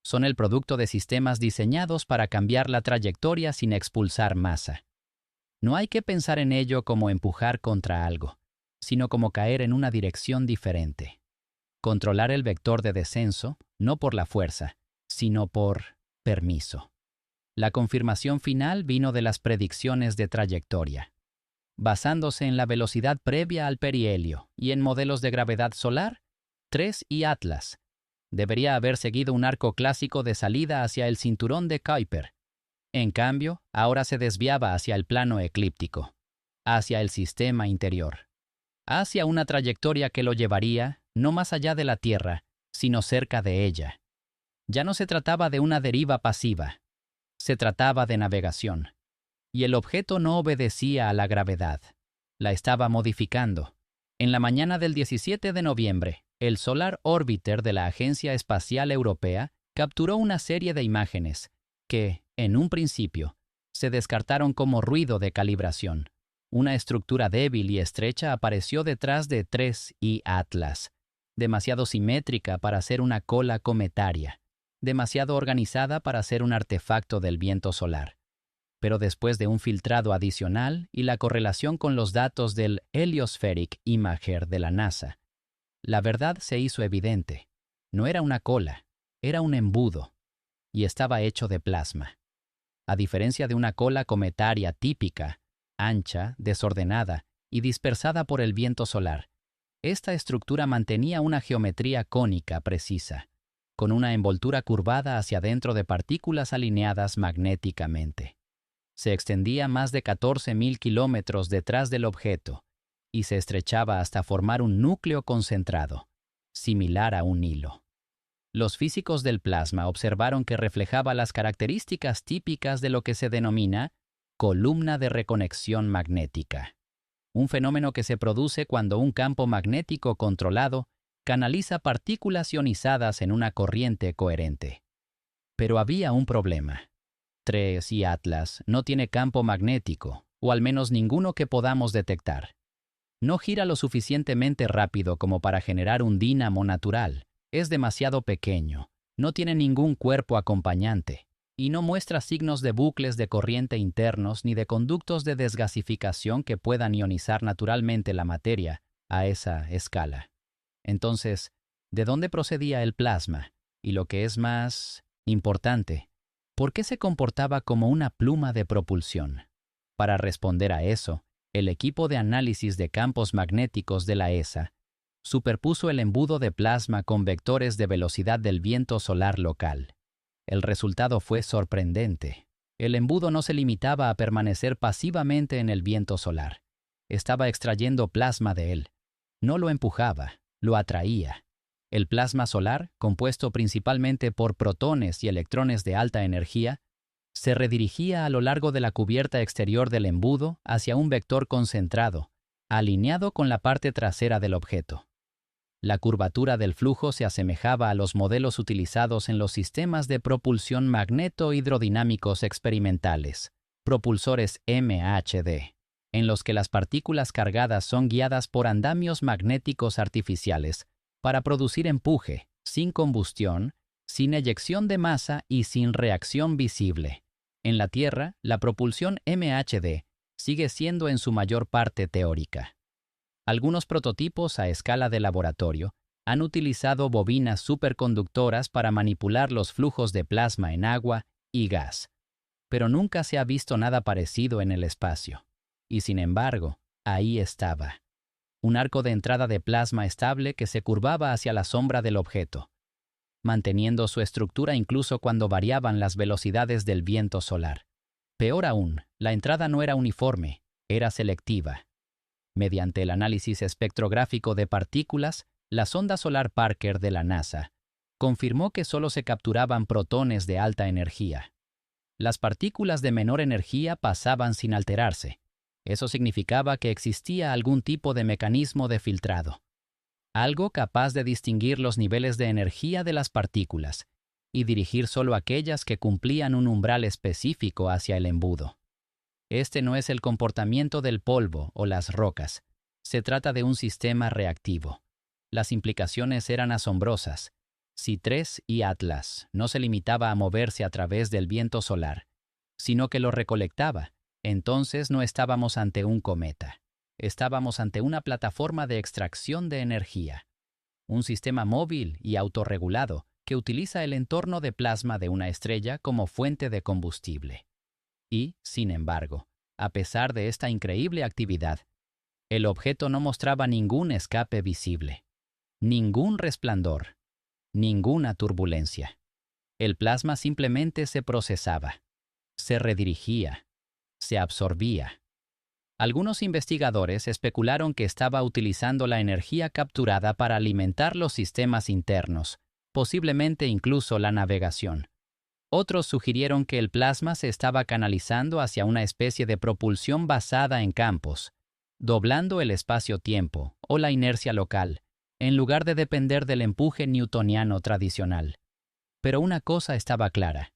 Son el producto de sistemas diseñados para cambiar la trayectoria sin expulsar masa. No hay que pensar en ello como empujar contra algo, sino como caer en una dirección diferente. Controlar el vector de descenso, no por la fuerza, sino por permiso. La confirmación final vino de las predicciones de trayectoria. Basándose en la velocidad previa al perihelio y en modelos de gravedad solar, 3I Atlas debería haber seguido un arco clásico de salida hacia el cinturón de Kuiper. En cambio, ahora se desviaba hacia el plano eclíptico, hacia el sistema interior, hacia una trayectoria que lo llevaría no más allá de la Tierra, sino cerca de ella. Ya no se trataba de una deriva pasiva, se trataba de navegación. Y el objeto no obedecía a la gravedad, la estaba modificando. En la mañana del 17 de noviembre, el Solar Orbiter de la Agencia Espacial Europea capturó una serie de imágenes que, en un principio, se descartaron como ruido de calibración. Una estructura débil y estrecha apareció detrás de 3I Atlas, demasiado simétrica para ser una cola cometaria, demasiado organizada para ser un artefacto del viento solar. Pero después de un filtrado adicional y la correlación con los datos del Heliospheric Imager de la NASA, la verdad se hizo evidente. No era una cola, era un embudo, y estaba hecho de plasma. A diferencia de una cola cometaria típica, ancha, desordenada y dispersada por el viento solar, esta estructura mantenía una geometría cónica precisa, con una envoltura curvada hacia dentro de partículas alineadas magnéticamente. Se extendía más de 14.000 kilómetros detrás del objeto y se estrechaba hasta formar un núcleo concentrado, similar a un hilo. Los físicos del plasma observaron que reflejaba las características típicas de lo que se denomina columna de reconexión magnética, un fenómeno que se produce cuando un campo magnético controlado canaliza partículas ionizadas en una corriente coherente. Pero había un problema. 3I Atlas no tiene campo magnético, o al menos ninguno que podamos detectar. No gira lo suficientemente rápido como para generar un dínamo natural. Es demasiado pequeño, no tiene ningún cuerpo acompañante, y no muestra signos de bucles de corriente internos ni de conductos de desgasificación que puedan ionizar naturalmente la materia a esa escala. Entonces, ¿de dónde procedía el plasma? Y lo que es más importante, ¿por qué se comportaba como una pluma de propulsión? Para responder a eso, el equipo de análisis de campos magnéticos de la ESA superpuso el embudo de plasma con vectores de velocidad del viento solar local. El resultado fue sorprendente. El embudo no se limitaba a permanecer pasivamente en el viento solar. Estaba extrayendo plasma de él. No lo empujaba, lo atraía. El plasma solar, compuesto principalmente por protones y electrones de alta energía, se redirigía a lo largo de la cubierta exterior del embudo hacia un vector concentrado, alineado con la parte trasera del objeto. La curvatura del flujo se asemejaba a los modelos utilizados en los sistemas de propulsión magneto-hidrodinámicos experimentales, propulsores MHD, en los que las partículas cargadas son guiadas por andamios magnéticos artificiales para producir empuje, sin combustión, sin eyección de masa y sin reacción visible. En la Tierra, la propulsión MHD sigue siendo en su mayor parte teórica. Algunos prototipos a escala de laboratorio han utilizado bobinas superconductoras para manipular los flujos de plasma en agua y gas, pero nunca se ha visto nada parecido en el espacio. Y sin embargo, ahí estaba. Un arco de entrada de plasma estable que se curvaba hacia la sombra del objeto, manteniendo su estructura incluso cuando variaban las velocidades del viento solar. Peor aún, la entrada no era uniforme, era selectiva. Mediante el análisis espectrográfico de partículas, la sonda solar Parker de la NASA confirmó que solo se capturaban protones de alta energía. Las partículas de menor energía pasaban sin alterarse. Eso significaba que existía algún tipo de mecanismo de filtrado, algo capaz de distinguir los niveles de energía de las partículas y dirigir solo aquellas que cumplían un umbral específico hacia el embudo. Este no es el comportamiento del polvo o las rocas. Se trata de un sistema reactivo. Las implicaciones eran asombrosas. Si TRES y Atlas no se limitaba a moverse a través del viento solar, sino que lo recolectaba, entonces no estábamos ante un cometa. Estábamos ante una plataforma de extracción de energía. Un sistema móvil y autorregulado que utiliza el entorno de plasma de una estrella como fuente de combustible. Y, sin embargo, a pesar de esta increíble actividad, el objeto no mostraba ningún escape visible, ningún resplandor, ninguna turbulencia. El plasma simplemente se procesaba, se redirigía, se absorbía. Algunos investigadores especularon que estaba utilizando la energía capturada para alimentar los sistemas internos, posiblemente incluso la navegación. Otros sugirieron que el plasma se estaba canalizando hacia una especie de propulsión basada en campos, doblando el espacio-tiempo o la inercia local, en lugar de depender del empuje newtoniano tradicional. Pero una cosa estaba clara.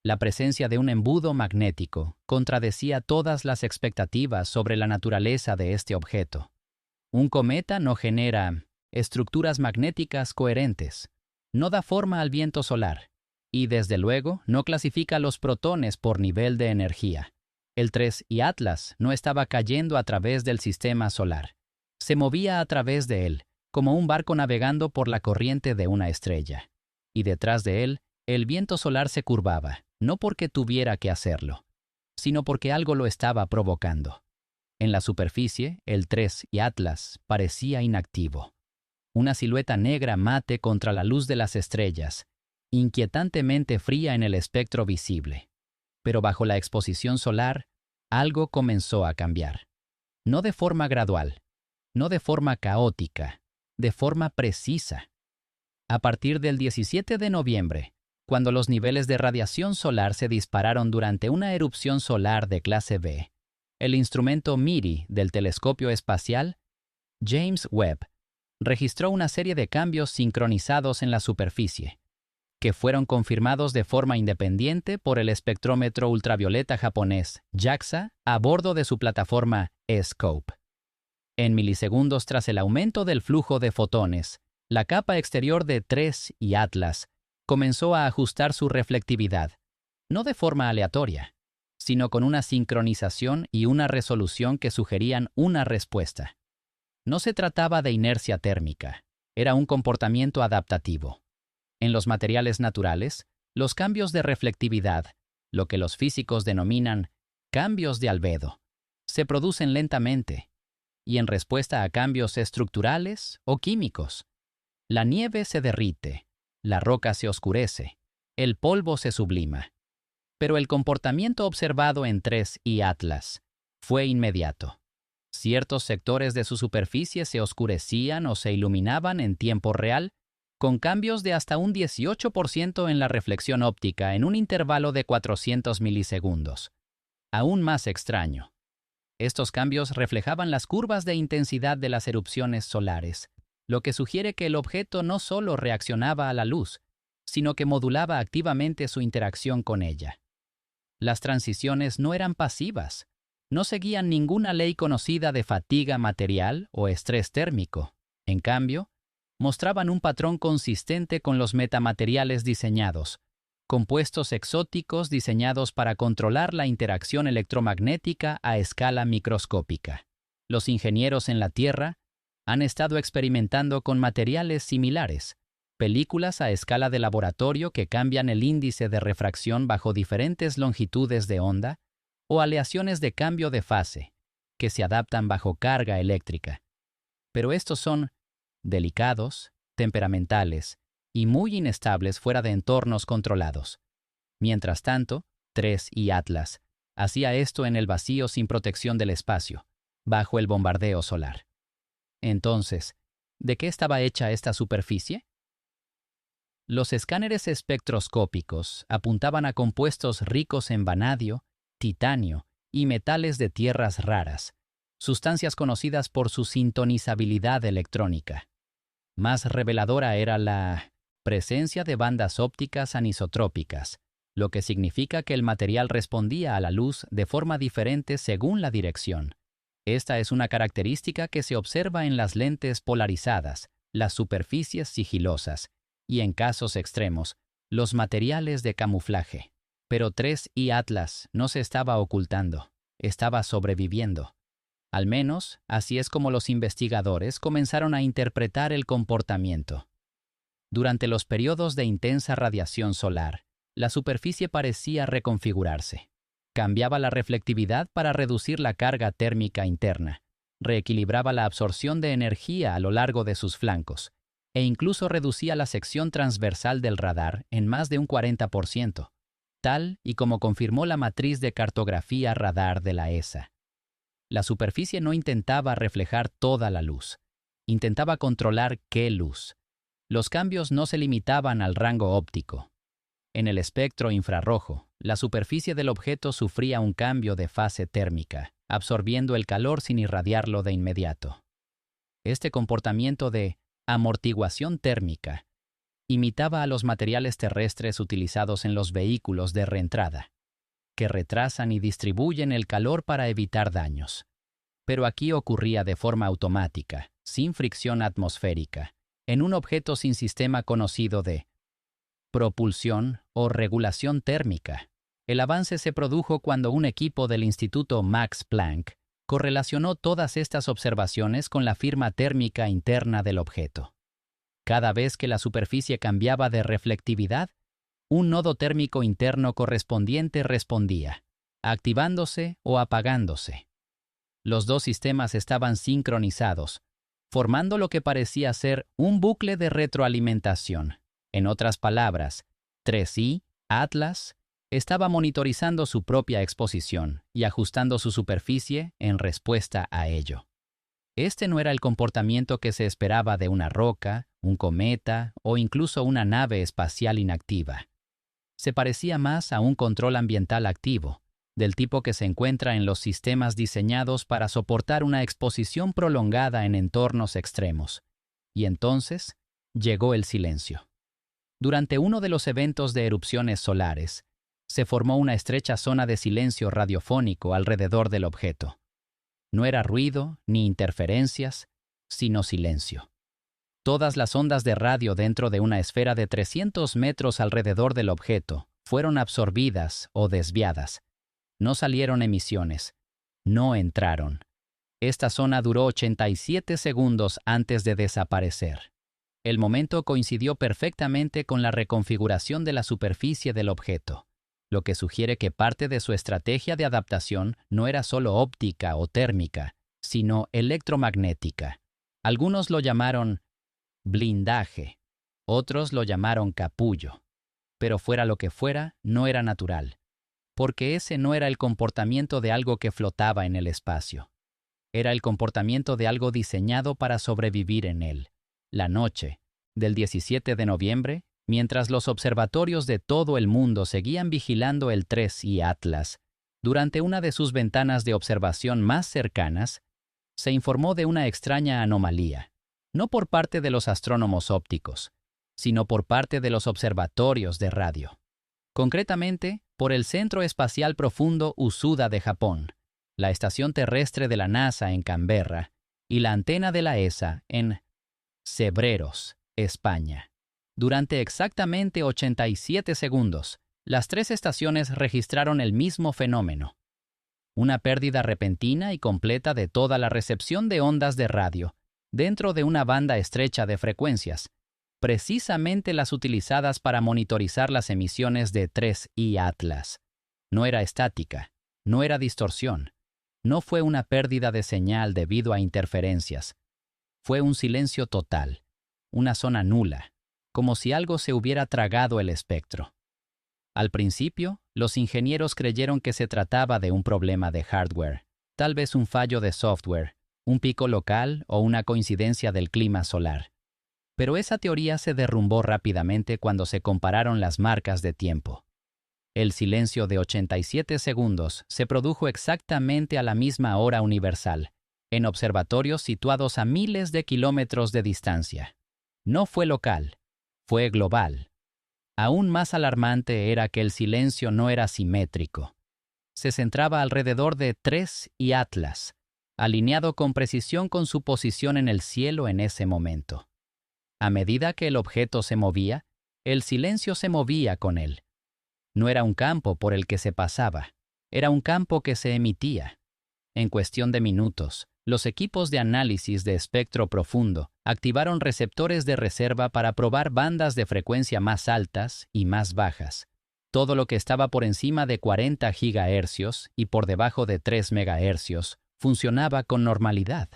La presencia de un embudo magnético contradecía todas las expectativas sobre la naturaleza de este objeto. Un cometa no genera estructuras magnéticas coherentes, no da forma al viento solar, y desde luego no clasifica los protones por nivel de energía. El TRES y Atlas no estaba cayendo a través del sistema solar. Se movía a través de él, como un barco navegando por la corriente de una estrella. Y detrás de él, el viento solar se curvaba, no porque tuviera que hacerlo, sino porque algo lo estaba provocando. En la superficie, el TRES y Atlas parecía inactivo. Una silueta negra mate contra la luz de las estrellas, inquietantemente fría en el espectro visible. Pero bajo la exposición solar, algo comenzó a cambiar. No de forma gradual, no de forma caótica, de forma precisa. A partir del 17 de noviembre, cuando los niveles de radiación solar se dispararon durante una erupción solar de clase B, el instrumento MIRI del telescopio espacial, James Webb, registró una serie de cambios sincronizados en la superficie, que fueron confirmados de forma independiente por el espectrómetro ultravioleta japonés JAXA a bordo de su plataforma eScope. En milisegundos tras el aumento del flujo de fotones, la capa exterior de TRES y Atlas comenzó a ajustar su reflectividad, no de forma aleatoria, sino con una sincronización y una resolución que sugerían una respuesta. No se trataba de inercia térmica, era un comportamiento adaptativo. En los materiales naturales, los cambios de reflectividad, lo que los físicos denominan cambios de albedo, se producen lentamente y en respuesta a cambios estructurales o químicos. La nieve se derrite, la roca se oscurece, el polvo se sublima. Pero el comportamiento observado en TRES y Atlas fue inmediato. Ciertos sectores de su superficie se oscurecían o se iluminaban en tiempo real, con cambios de hasta un 18% en la reflexión óptica en un intervalo de 400 milisegundos. Aún más extraño. Estos cambios reflejaban las curvas de intensidad de las erupciones solares, lo que sugiere que el objeto no solo reaccionaba a la luz, sino que modulaba activamente su interacción con ella. Las transiciones no eran pasivas, no seguían ninguna ley conocida de fatiga material o estrés térmico. En cambio, mostraban un patrón consistente con los metamateriales diseñados, compuestos exóticos diseñados para controlar la interacción electromagnética a escala microscópica. Los ingenieros en la Tierra han estado experimentando con materiales similares, películas a escala de laboratorio que cambian el índice de refracción bajo diferentes longitudes de onda, o aleaciones de cambio de fase, que se adaptan bajo carga eléctrica. Pero estos son delicados, temperamentales y muy inestables fuera de entornos controlados. Mientras tanto, TRES y Atlas hacía esto en el vacío sin protección del espacio, bajo el bombardeo solar. Entonces, ¿de qué estaba hecha esta superficie? Los escáneres espectroscópicos apuntaban a compuestos ricos en vanadio, titanio y metales de tierras raras, sustancias conocidas por su sintonizabilidad electrónica. Más reveladora era la presencia de bandas ópticas anisotrópicas, lo que significa que el material respondía a la luz de forma diferente según la dirección. Esta es una característica que se observa en las lentes polarizadas, las superficies sigilosas y, en casos extremos, los materiales de camuflaje. Pero TRES y Atlas no se estaba ocultando, estaba sobreviviendo. Al menos, así es como los investigadores comenzaron a interpretar el comportamiento. Durante los periodos de intensa radiación solar, la superficie parecía reconfigurarse. Cambiaba la reflectividad para reducir la carga térmica interna, reequilibraba la absorción de energía a lo largo de sus flancos, e incluso reducía la sección transversal del radar en más de un 40%. Tal y como confirmó la matriz de cartografía radar de la ESA. La superficie no intentaba reflejar toda la luz, intentaba controlar qué luz. Los cambios no se limitaban al rango óptico. En el espectro infrarrojo, la superficie del objeto sufría un cambio de fase térmica, absorbiendo el calor sin irradiarlo de inmediato. Este comportamiento de amortiguación térmica imitaba a los materiales terrestres utilizados en los vehículos de reentrada, que retrasan y distribuyen el calor para evitar daños. Pero aquí ocurría de forma automática, sin fricción atmosférica, en un objeto sin sistema conocido de propulsión o regulación térmica. El avance se produjo cuando un equipo del Instituto Max Planck correlacionó todas estas observaciones con la firma térmica interna del objeto. Cada vez que la superficie cambiaba de reflectividad, un nodo térmico interno correspondiente respondía, activándose o apagándose. Los dos sistemas estaban sincronizados, formando lo que parecía ser un bucle de retroalimentación. En otras palabras, TRES-I, Atlas, estaba monitorizando su propia exposición y ajustando su superficie en respuesta a ello. Este no era el comportamiento que se esperaba de una roca, un cometa o incluso una nave espacial inactiva. Se parecía más a un control ambiental activo, del tipo que se encuentra en los sistemas diseñados para soportar una exposición prolongada en entornos extremos. Y entonces llegó el silencio. Durante uno de los eventos de erupciones solares, se formó una estrecha zona de silencio radiofónico alrededor del objeto. No era ruido ni interferencias, sino silencio. Todas las ondas de radio dentro de una esfera de 300 metros alrededor del objeto fueron absorbidas o desviadas. No salieron emisiones. No entraron. Esta zona duró 87 segundos antes de desaparecer. El momento coincidió perfectamente con la reconfiguración de la superficie del objeto, lo que sugiere que parte de su estrategia de adaptación no era solo óptica o térmica, sino electromagnética. Algunos lo llamaron blindaje, otros lo llamaron capullo. Pero fuera lo que fuera, no era natural, porque ese no era el comportamiento de algo que flotaba en el espacio. Era el comportamiento de algo diseñado para sobrevivir en él. La noche del 17 de noviembre, mientras los observatorios de todo el mundo seguían vigilando el 3I Atlas, durante una de sus ventanas de observación más cercanas, se informó de una extraña anomalía, no por parte de los astrónomos ópticos, sino por parte de los observatorios de radio. Concretamente, por el Centro Espacial Profundo Usuda de Japón, la estación terrestre de la NASA en Canberra y la antena de la ESA en Cebreros, España. Durante exactamente 87 segundos, las tres estaciones registraron el mismo fenómeno. Una pérdida repentina y completa de toda la recepción de ondas de radio dentro de una banda estrecha de frecuencias, precisamente las utilizadas para monitorizar las emisiones de 3I Atlas. No era estática, no era distorsión, no fue una pérdida de señal debido a interferencias. Fue un silencio total, una zona nula, como si algo se hubiera tragado el espectro. Al principio, los ingenieros creyeron que se trataba de un problema de hardware, tal vez un fallo de software, un pico local o una coincidencia del clima solar. Pero esa teoría se derrumbó rápidamente cuando se compararon las marcas de tiempo. El silencio de 87 segundos se produjo exactamente a la misma hora universal, en observatorios situados a miles de kilómetros de distancia. No fue local, fue global. Aún más alarmante era que el silencio no era simétrico. Se centraba alrededor de 3I Atlas, alineado con precisión con su posición en el cielo en ese momento. A medida que el objeto se movía, el silencio se movía con él. No era un campo por el que se pasaba, era un campo que se emitía. En cuestión de minutos, los equipos de análisis de espectro profundo activaron receptores de reserva para probar bandas de frecuencia más altas y más bajas. Todo lo que estaba por encima de 40 GHz y por debajo de 3 MHz funcionaba con normalidad.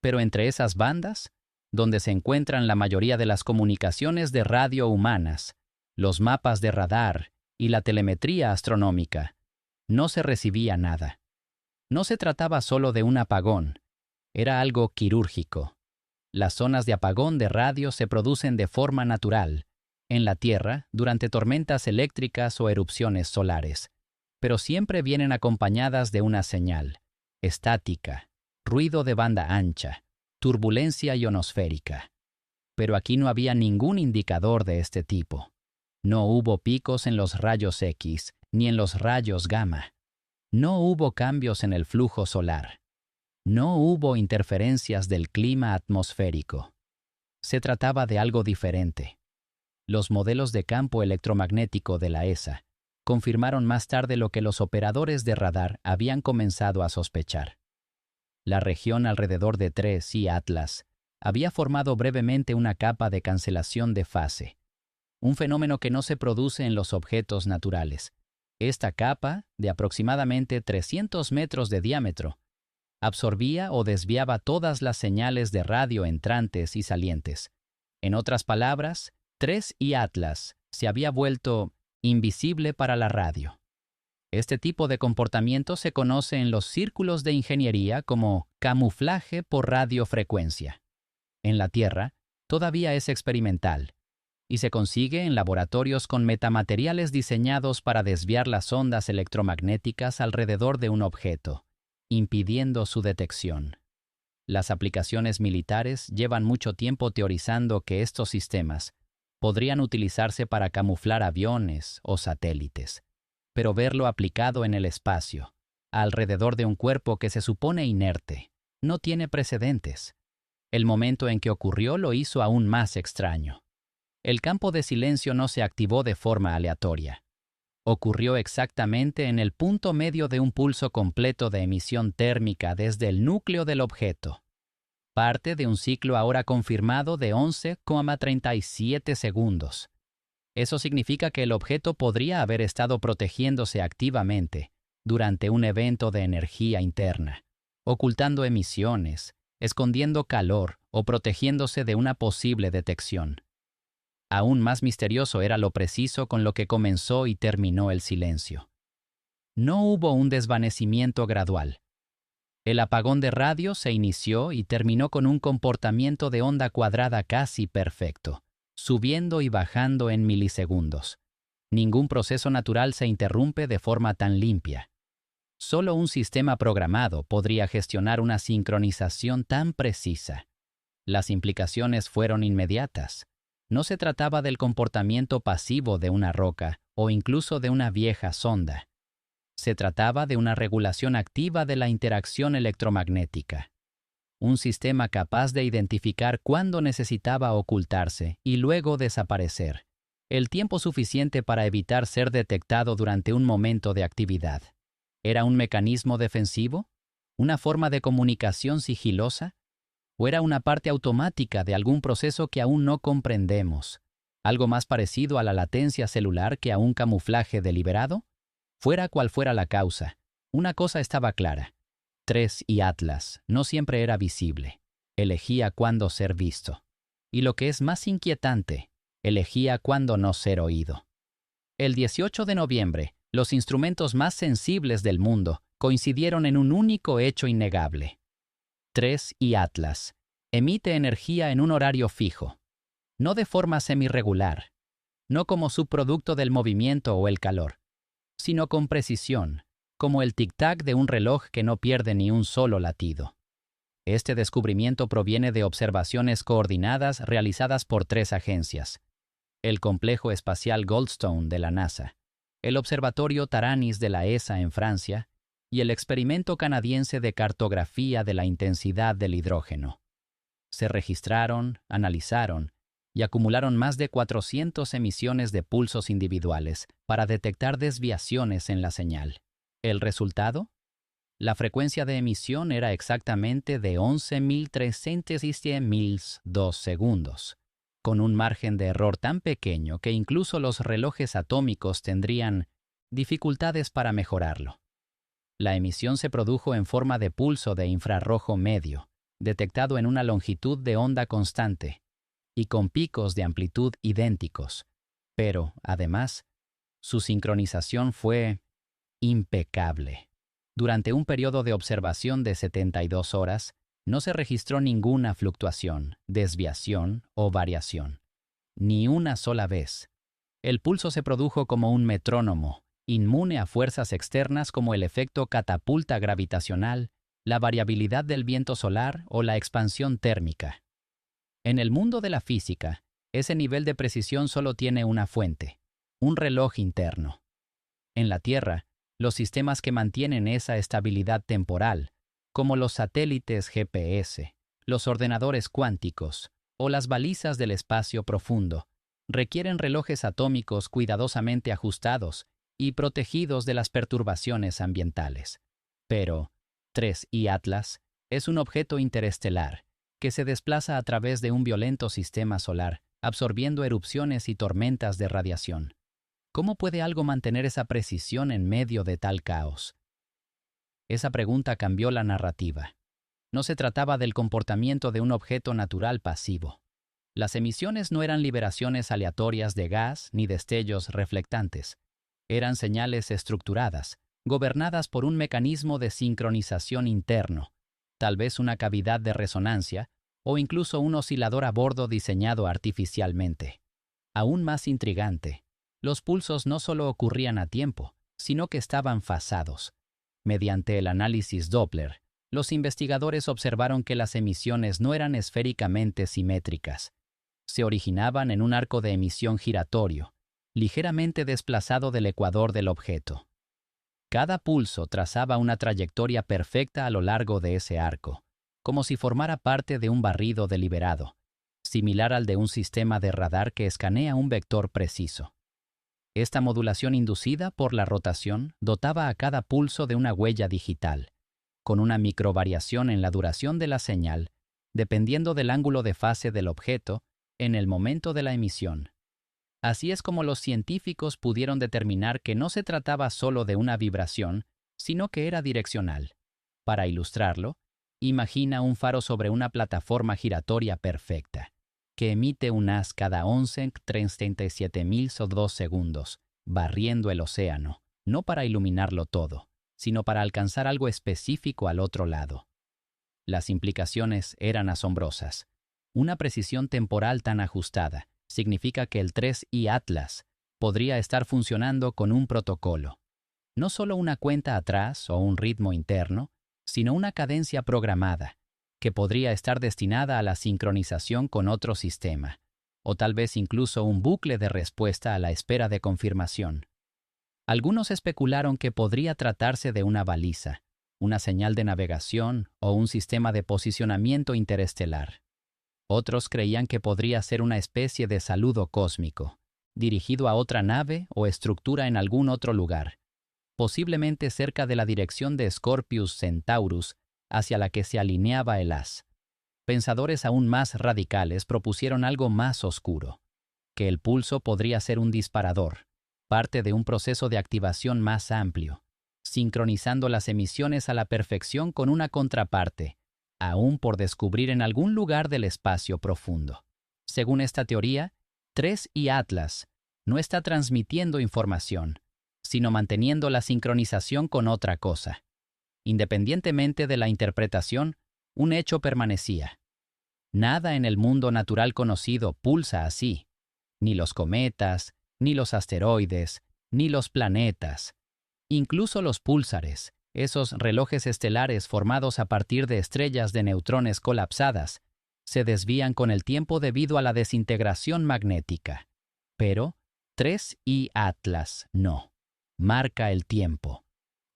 Pero entre esas bandas, donde se encuentran la mayoría de las comunicaciones de radio humanas, los mapas de radar y la telemetría astronómica, no se recibía nada. No se trataba solo de un apagón, era algo quirúrgico. Las zonas de apagón de radio se producen de forma natural, en la Tierra, durante tormentas eléctricas o erupciones solares, pero siempre vienen acompañadas de una señal, estática, ruido de banda ancha, turbulencia ionosférica. Pero aquí no había ningún indicador de este tipo. No hubo picos en los rayos X ni en los rayos gamma. No hubo cambios en el flujo solar. No hubo interferencias del clima atmosférico. Se trataba de algo diferente. Los modelos de campo electromagnético de la ESA confirmaron más tarde lo que los operadores de radar habían comenzado a sospechar. La región alrededor de 3I Atlas había formado brevemente una capa de cancelación de fase, un fenómeno que no se produce en los objetos naturales. Esta capa, de aproximadamente 300 metros de diámetro, absorbía o desviaba todas las señales de radio entrantes y salientes. En otras palabras, 3I Atlas se había vuelto invisible para la radio. Este tipo de comportamiento se conoce en los círculos de ingeniería como camuflaje por radiofrecuencia. En la Tierra, todavía es experimental, y se consigue en laboratorios con metamateriales diseñados para desviar las ondas electromagnéticas alrededor de un objeto, impidiendo su detección. Las aplicaciones militares llevan mucho tiempo teorizando que estos sistemas podrían utilizarse para camuflar aviones o satélites, pero verlo aplicado en el espacio, alrededor de un cuerpo que se supone inerte, no tiene precedentes. El momento en que ocurrió lo hizo aún más extraño. El campo de silencio no se activó de forma aleatoria. Ocurrió exactamente en el punto medio de un pulso completo de emisión térmica desde el núcleo del objeto. Parte de un ciclo ahora confirmado de 11,37 segundos. Eso significa que el objeto podría haber estado protegiéndose activamente durante un evento de energía interna, ocultando emisiones, escondiendo calor o protegiéndose de una posible detección. Aún más misterioso era lo preciso con lo que comenzó y terminó el silencio. No hubo un desvanecimiento gradual. El apagón de radio se inició y terminó con un comportamiento de onda cuadrada casi perfecto, subiendo y bajando en milisegundos. Ningún proceso natural se interrumpe de forma tan limpia. Solo un sistema programado podría gestionar una sincronización tan precisa. Las implicaciones fueron inmediatas. No se trataba del comportamiento pasivo de una roca o incluso de una vieja sonda. Se trataba de una regulación activa de la interacción electromagnética. Un sistema capaz de identificar cuándo necesitaba ocultarse y luego desaparecer, el tiempo suficiente para evitar ser detectado durante un momento de actividad. ¿Era un mecanismo defensivo? ¿Una forma de comunicación sigilosa? ¿O era una parte automática de algún proceso que aún no comprendemos? ¿Algo más parecido a la latencia celular que a un camuflaje deliberado? Fuera cual fuera la causa, una cosa estaba clara. 3 y Atlas no siempre era visible. Elegía cuándo ser visto. Y lo que es más inquietante, elegía cuándo no ser oído. El 18 de noviembre, los instrumentos más sensibles del mundo coincidieron en un único hecho innegable. 3 y Atlas emite energía en un horario fijo, no de forma semirregular, no como subproducto del movimiento o el calor, sino con precisión, como el tic-tac de un reloj que no pierde ni un solo latido. Este descubrimiento proviene de observaciones coordinadas realizadas por 3 agencias: el Complejo Espacial Goldstone de la NASA, el Observatorio Taranis de la ESA en Francia y el Experimento Canadiense de Cartografía de la Intensidad del Hidrógeno. Se registraron, analizaron y acumularon más de 400 emisiones de pulsos individuales para detectar desviaciones en la señal. ¿El resultado? La frecuencia de emisión era exactamente de 11.302 segundos, con un margen de error tan pequeño que incluso los relojes atómicos tendrían dificultades para mejorarlo. La emisión se produjo en forma de pulso de infrarrojo medio, detectado en una longitud de onda constante, y con picos de amplitud idénticos, pero, además, su sincronización fue impecable. Durante un periodo de observación de 72 horas, no se registró ninguna fluctuación, desviación o variación. Ni una sola vez. El pulso se produjo como un metrónomo, inmune a fuerzas externas como el efecto catapulta gravitacional, la variabilidad del viento solar o la expansión térmica. En el mundo de la física, ese nivel de precisión solo tiene una fuente: un reloj interno. En la Tierra, los sistemas que mantienen esa estabilidad temporal, como los satélites GPS, los ordenadores cuánticos o las balizas del espacio profundo, requieren relojes atómicos cuidadosamente ajustados y protegidos de las perturbaciones ambientales. Pero 3 y Atlas es un objeto interestelar que se desplaza a través de un violento sistema solar, absorbiendo erupciones y tormentas de radiación. ¿Cómo puede algo mantener esa precisión en medio de tal caos? Esa pregunta cambió la narrativa. No se trataba del comportamiento de un objeto natural pasivo. Las emisiones no eran liberaciones aleatorias de gas ni destellos reflectantes. Eran señales estructuradas, gobernadas por un mecanismo de sincronización interno, tal vez una cavidad de resonancia o incluso un oscilador a bordo diseñado artificialmente. Aún más intrigante, los pulsos no solo ocurrían a tiempo, sino que estaban fasados. Mediante el análisis Doppler, los investigadores observaron que las emisiones no eran esféricamente simétricas. Se originaban en un arco de emisión giratorio, ligeramente desplazado del ecuador del objeto. Cada pulso trazaba una trayectoria perfecta a lo largo de ese arco, como si formara parte de un barrido deliberado, similar al de un sistema de radar que escanea un vector preciso. Esta modulación inducida por la rotación dotaba a cada pulso de una huella digital, con una microvariación en la duración de la señal, dependiendo del ángulo de fase del objeto en el momento de la emisión. Así es como los científicos pudieron determinar que no se trataba solo de una vibración, sino que era direccional. Para ilustrarlo, imagina un faro sobre una plataforma giratoria perfecta, que emite un haz cada 11,37.002 segundos, barriendo el océano, no para iluminarlo todo, sino para alcanzar algo específico al otro lado. Las implicaciones eran asombrosas. Una precisión temporal tan ajustada significa que el 3i Atlas podría estar funcionando con un protocolo. No solo una cuenta atrás o un ritmo interno, sino una cadencia programada, que podría estar destinada a la sincronización con otro sistema, o tal vez incluso un bucle de respuesta a la espera de confirmación. Algunos especularon que podría tratarse de una baliza, una señal de navegación o un sistema de posicionamiento interestelar. Otros creían que podría ser una especie de saludo cósmico, dirigido a otra nave o estructura en algún otro lugar, posiblemente cerca de la dirección de Scorpius Centaurus, hacia la que se alineaba el haz. Pensadores aún más radicales propusieron algo más oscuro, que el pulso podría ser un disparador, parte de un proceso de activación más amplio, sincronizando las emisiones a la perfección con una contraparte, aún por descubrir en algún lugar del espacio profundo. Según esta teoría, 3i Atlas no está transmitiendo información, sino manteniendo la sincronización con otra cosa. Independientemente de la interpretación, un hecho permanecía. Nada en el mundo natural conocido pulsa así, ni los cometas, ni los asteroides, ni los planetas. Incluso los púlsares, esos relojes estelares formados a partir de estrellas de neutrones colapsadas, se desvían con el tiempo debido a la desintegración magnética. Pero 3i Atlas no. Marca el tiempo,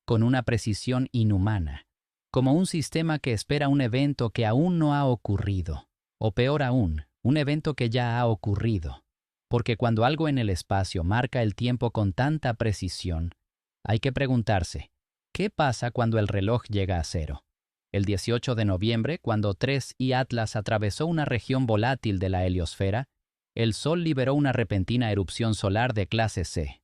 con una precisión inhumana, como un sistema que espera un evento que aún no ha ocurrido, o peor aún, un evento que ya ha ocurrido. Porque cuando algo en el espacio marca el tiempo con tanta precisión, hay que preguntarse, ¿qué pasa cuando el reloj llega a cero? El 18 de noviembre, cuando 3i Atlas atravesó una región volátil de la heliosfera, el Sol liberó una repentina erupción solar de clase C.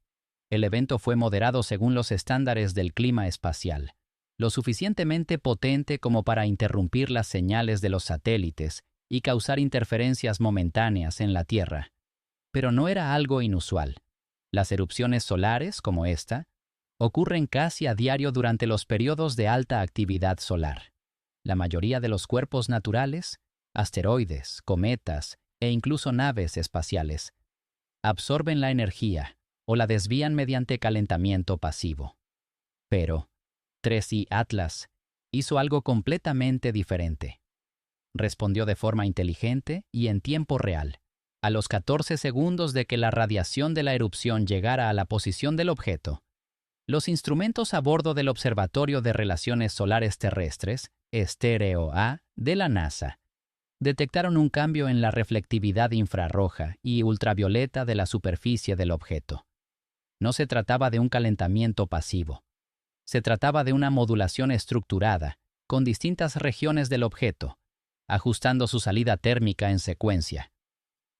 El evento fue moderado según los estándares del clima espacial, lo suficientemente potente como para interrumpir las señales de los satélites y causar interferencias momentáneas en la Tierra. Pero no era algo inusual. Las erupciones solares, como esta, ocurren casi a diario durante los periodos de alta actividad solar. La mayoría de los cuerpos naturales, asteroides, cometas e incluso naves espaciales, absorben la energía o la desvían mediante calentamiento pasivo. Pero 3i Atlas hizo algo completamente diferente. Respondió de forma inteligente y en tiempo real, a los 14 segundos de que la radiación de la erupción llegara a la posición del objeto. Los instrumentos a bordo del Observatorio de Relaciones Solares Terrestres, STEREO-A, de la NASA, detectaron un cambio en la reflectividad infrarroja y ultravioleta de la superficie del objeto. No se trataba de un calentamiento pasivo. Se trataba de una modulación estructurada, con distintas regiones del objeto, ajustando su salida térmica en secuencia.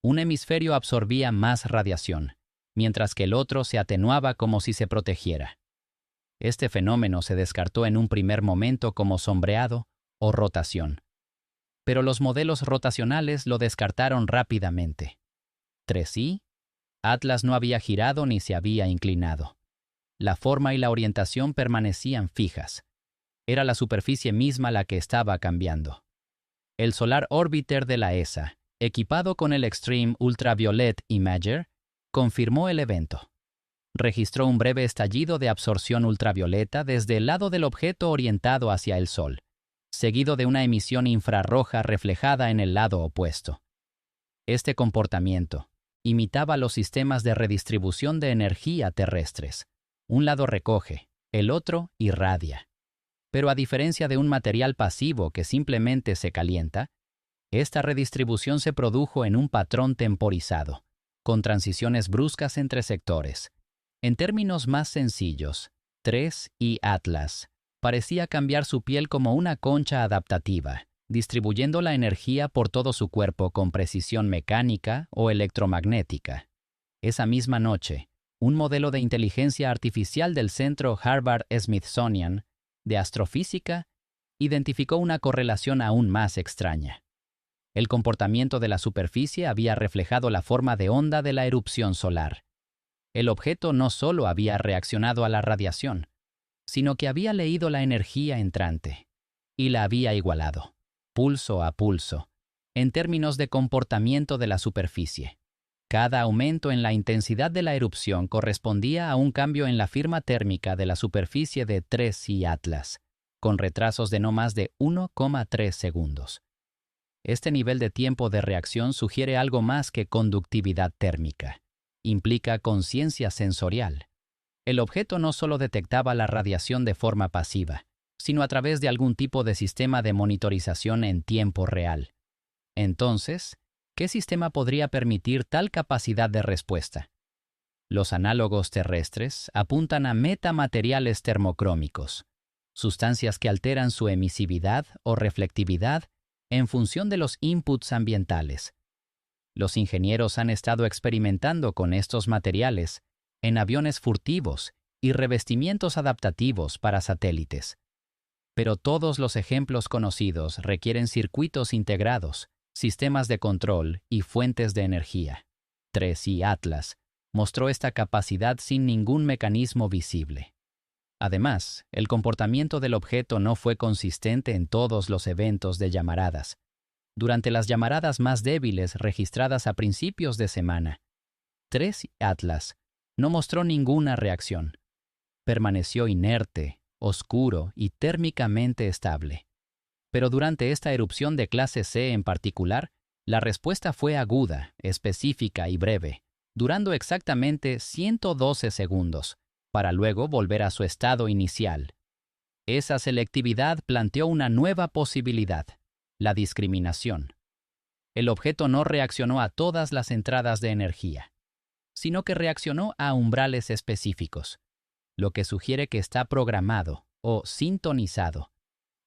Un hemisferio absorbía más radiación, mientras que el otro se atenuaba como si se protegiera. Este fenómeno se descartó en un primer momento como sombreado o rotación. Pero los modelos rotacionales lo descartaron rápidamente. 3i Atlas no había girado ni se había inclinado. La forma y la orientación permanecían fijas. Era la superficie misma la que estaba cambiando. El Solar Orbiter de la ESA, equipado con el Extreme Ultraviolet Imager, confirmó el evento. Registró un breve estallido de absorción ultravioleta desde el lado del objeto orientado hacia el Sol, seguido de una emisión infrarroja reflejada en el lado opuesto. Este comportamiento imitaba los sistemas de redistribución de energía terrestres. Un lado recoge, el otro irradia. Pero a diferencia de un material pasivo que simplemente se calienta, esta redistribución se produjo en un patrón temporizado, con transiciones bruscas entre sectores. En términos más sencillos, 3I Atlas parecía cambiar su piel como una concha adaptativa, distribuyendo la energía por todo su cuerpo con precisión mecánica o electromagnética. Esa misma noche, un modelo de inteligencia artificial del Centro Harvard-Smithsonian de Astrofísica identificó una correlación aún más extraña. El comportamiento de la superficie había reflejado la forma de onda de la erupción solar. El objeto no solo había reaccionado a la radiación, sino que había leído la energía entrante y la había igualado, pulso a pulso, en términos de comportamiento de la superficie. Cada aumento en la intensidad de la erupción correspondía a un cambio en la firma térmica de la superficie de 3I Atlas, con retrasos de no más de 1,3 segundos. Este nivel de tiempo de reacción sugiere algo más que conductividad térmica. Implica conciencia sensorial. El objeto no solo detectaba la radiación de forma pasiva, sino a través de algún tipo de sistema de monitorización en tiempo real. Entonces, ¿qué sistema podría permitir tal capacidad de respuesta? Los análogos terrestres apuntan a metamateriales termocrómicos, sustancias que alteran su emisividad o reflectividad en función de los inputs ambientales. Los ingenieros han estado experimentando con estos materiales en aviones furtivos y revestimientos adaptativos para satélites. Pero todos los ejemplos conocidos requieren circuitos integrados, sistemas de control y fuentes de energía. 3I Atlas mostró esta capacidad sin ningún mecanismo visible. Además, el comportamiento del objeto no fue consistente en todos los eventos de llamaradas. Durante las llamaradas más débiles registradas a principios de semana, 3I Atlas no mostró ninguna reacción. Permaneció inerte, oscuro y térmicamente estable. Pero durante esta erupción de clase C en particular, la respuesta fue aguda, específica y breve, durando exactamente 112 segundos, para luego volver a su estado inicial. Esa selectividad planteó una nueva posibilidad, la discriminación. El objeto no reaccionó a todas las entradas de energía, sino que reaccionó a umbrales específicos, lo que sugiere que está programado o sintonizado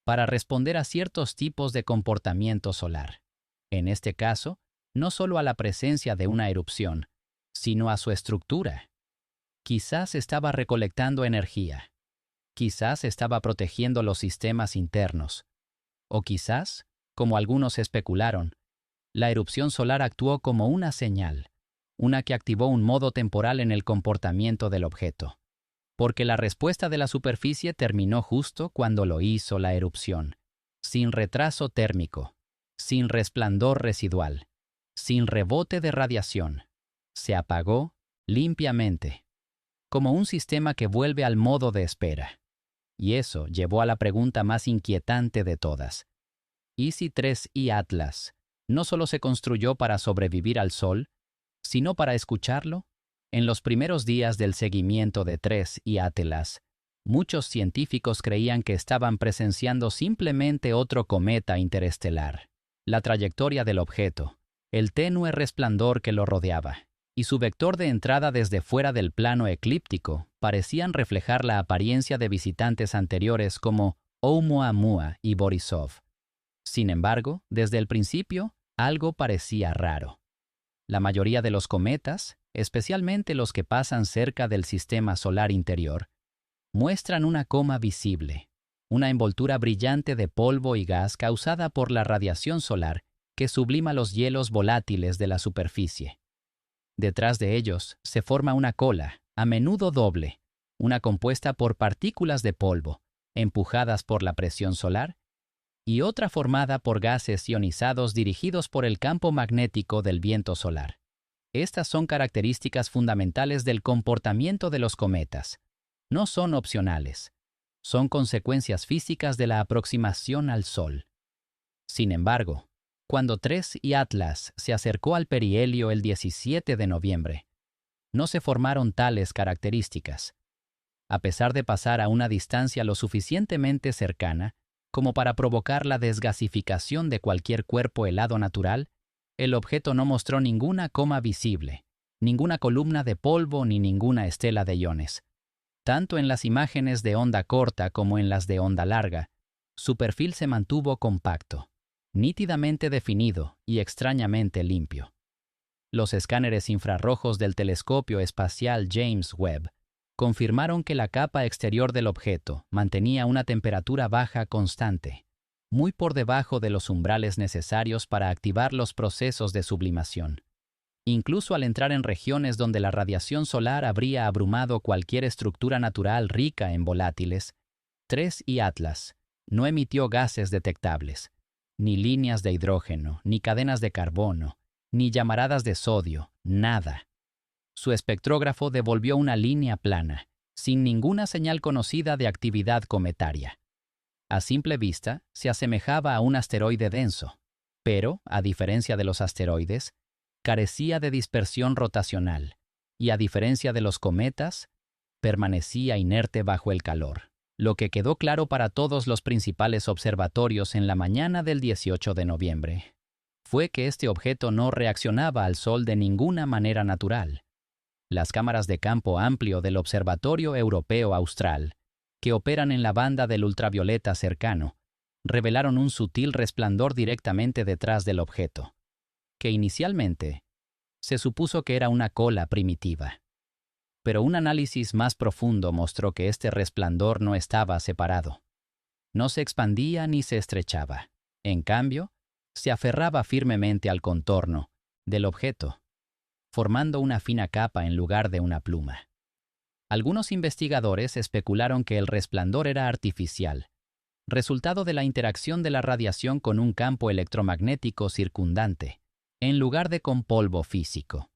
para responder a ciertos tipos de comportamiento solar. En este caso, no solo a la presencia de una erupción, sino a su estructura. Quizás estaba recolectando energía. Quizás estaba protegiendo los sistemas internos. O quizás, como algunos especularon, la erupción solar actuó como una señal, una que activó un modo temporal en el comportamiento del objeto, porque la respuesta de la superficie terminó justo cuando lo hizo la erupción, sin retraso térmico, sin resplandor residual, sin rebote de radiación. Se apagó limpiamente, como un sistema que vuelve al modo de espera. Y eso llevó a la pregunta más inquietante de todas. ¿Y si 3I Atlas no solo se construyó para sobrevivir al Sol, sino para escucharlo? En los primeros días del seguimiento de 3I Atlas, muchos científicos creían que estaban presenciando simplemente otro cometa interestelar. La trayectoria del objeto, el tenue resplandor que lo rodeaba, y su vector de entrada desde fuera del plano eclíptico parecían reflejar la apariencia de visitantes anteriores como Oumuamua y Borisov. Sin embargo, desde el principio, algo parecía raro. La mayoría de los cometas, especialmente los que pasan cerca del sistema solar interior, muestran una coma visible, una envoltura brillante de polvo y gas causada por la radiación solar que sublima los hielos volátiles de la superficie. Detrás de ellos se forma una cola, a menudo doble, una compuesta por partículas de polvo, empujadas por la presión solar, y otra formada por gases ionizados dirigidos por el campo magnético del viento solar. Estas son características fundamentales del comportamiento de los cometas. No son opcionales. Son consecuencias físicas de la aproximación al Sol. Sin embargo, cuando 3I Atlas se acercó al perihelio el 17 de noviembre, no se formaron tales características. A pesar de pasar a una distancia lo suficientemente cercana como para provocar la desgasificación de cualquier cuerpo helado natural, el objeto no mostró ninguna coma visible, ninguna columna de polvo ni ninguna estela de iones. Tanto en las imágenes de onda corta como en las de onda larga, su perfil se mantuvo compacto, nítidamente definido y extrañamente limpio. Los escáneres infrarrojos del telescopio espacial James Webb confirmaron que la capa exterior del objeto mantenía una temperatura baja constante, muy por debajo de los umbrales necesarios para activar los procesos de sublimación. Incluso al entrar en regiones donde la radiación solar habría abrumado cualquier estructura natural rica en volátiles, 3I Atlas no emitió gases detectables, ni líneas de hidrógeno, ni cadenas de carbono, ni llamaradas de sodio, nada. Su espectrógrafo devolvió una línea plana, sin ninguna señal conocida de actividad cometaria. A simple vista, se asemejaba a un asteroide denso, pero, a diferencia de los asteroides, carecía de dispersión rotacional y, a diferencia de los cometas, permanecía inerte bajo el calor, lo que quedó claro para todos los principales observatorios en la mañana del 18 de noviembre. Fue que este objeto no reaccionaba al Sol de ninguna manera natural. Las cámaras de campo amplio del Observatorio Europeo Austral, que operan en la banda del ultravioleta cercano, revelaron un sutil resplandor directamente detrás del objeto, que inicialmente se supuso que era una cola primitiva. Pero un análisis más profundo mostró que este resplandor no estaba separado. No se expandía ni se estrechaba. En cambio, se aferraba firmemente al contorno del objeto, formando una fina capa en lugar de una pluma. Algunos investigadores especularon que el resplandor era artificial, resultado de la interacción de la radiación con un campo electromagnético circundante, en lugar de con polvo físico.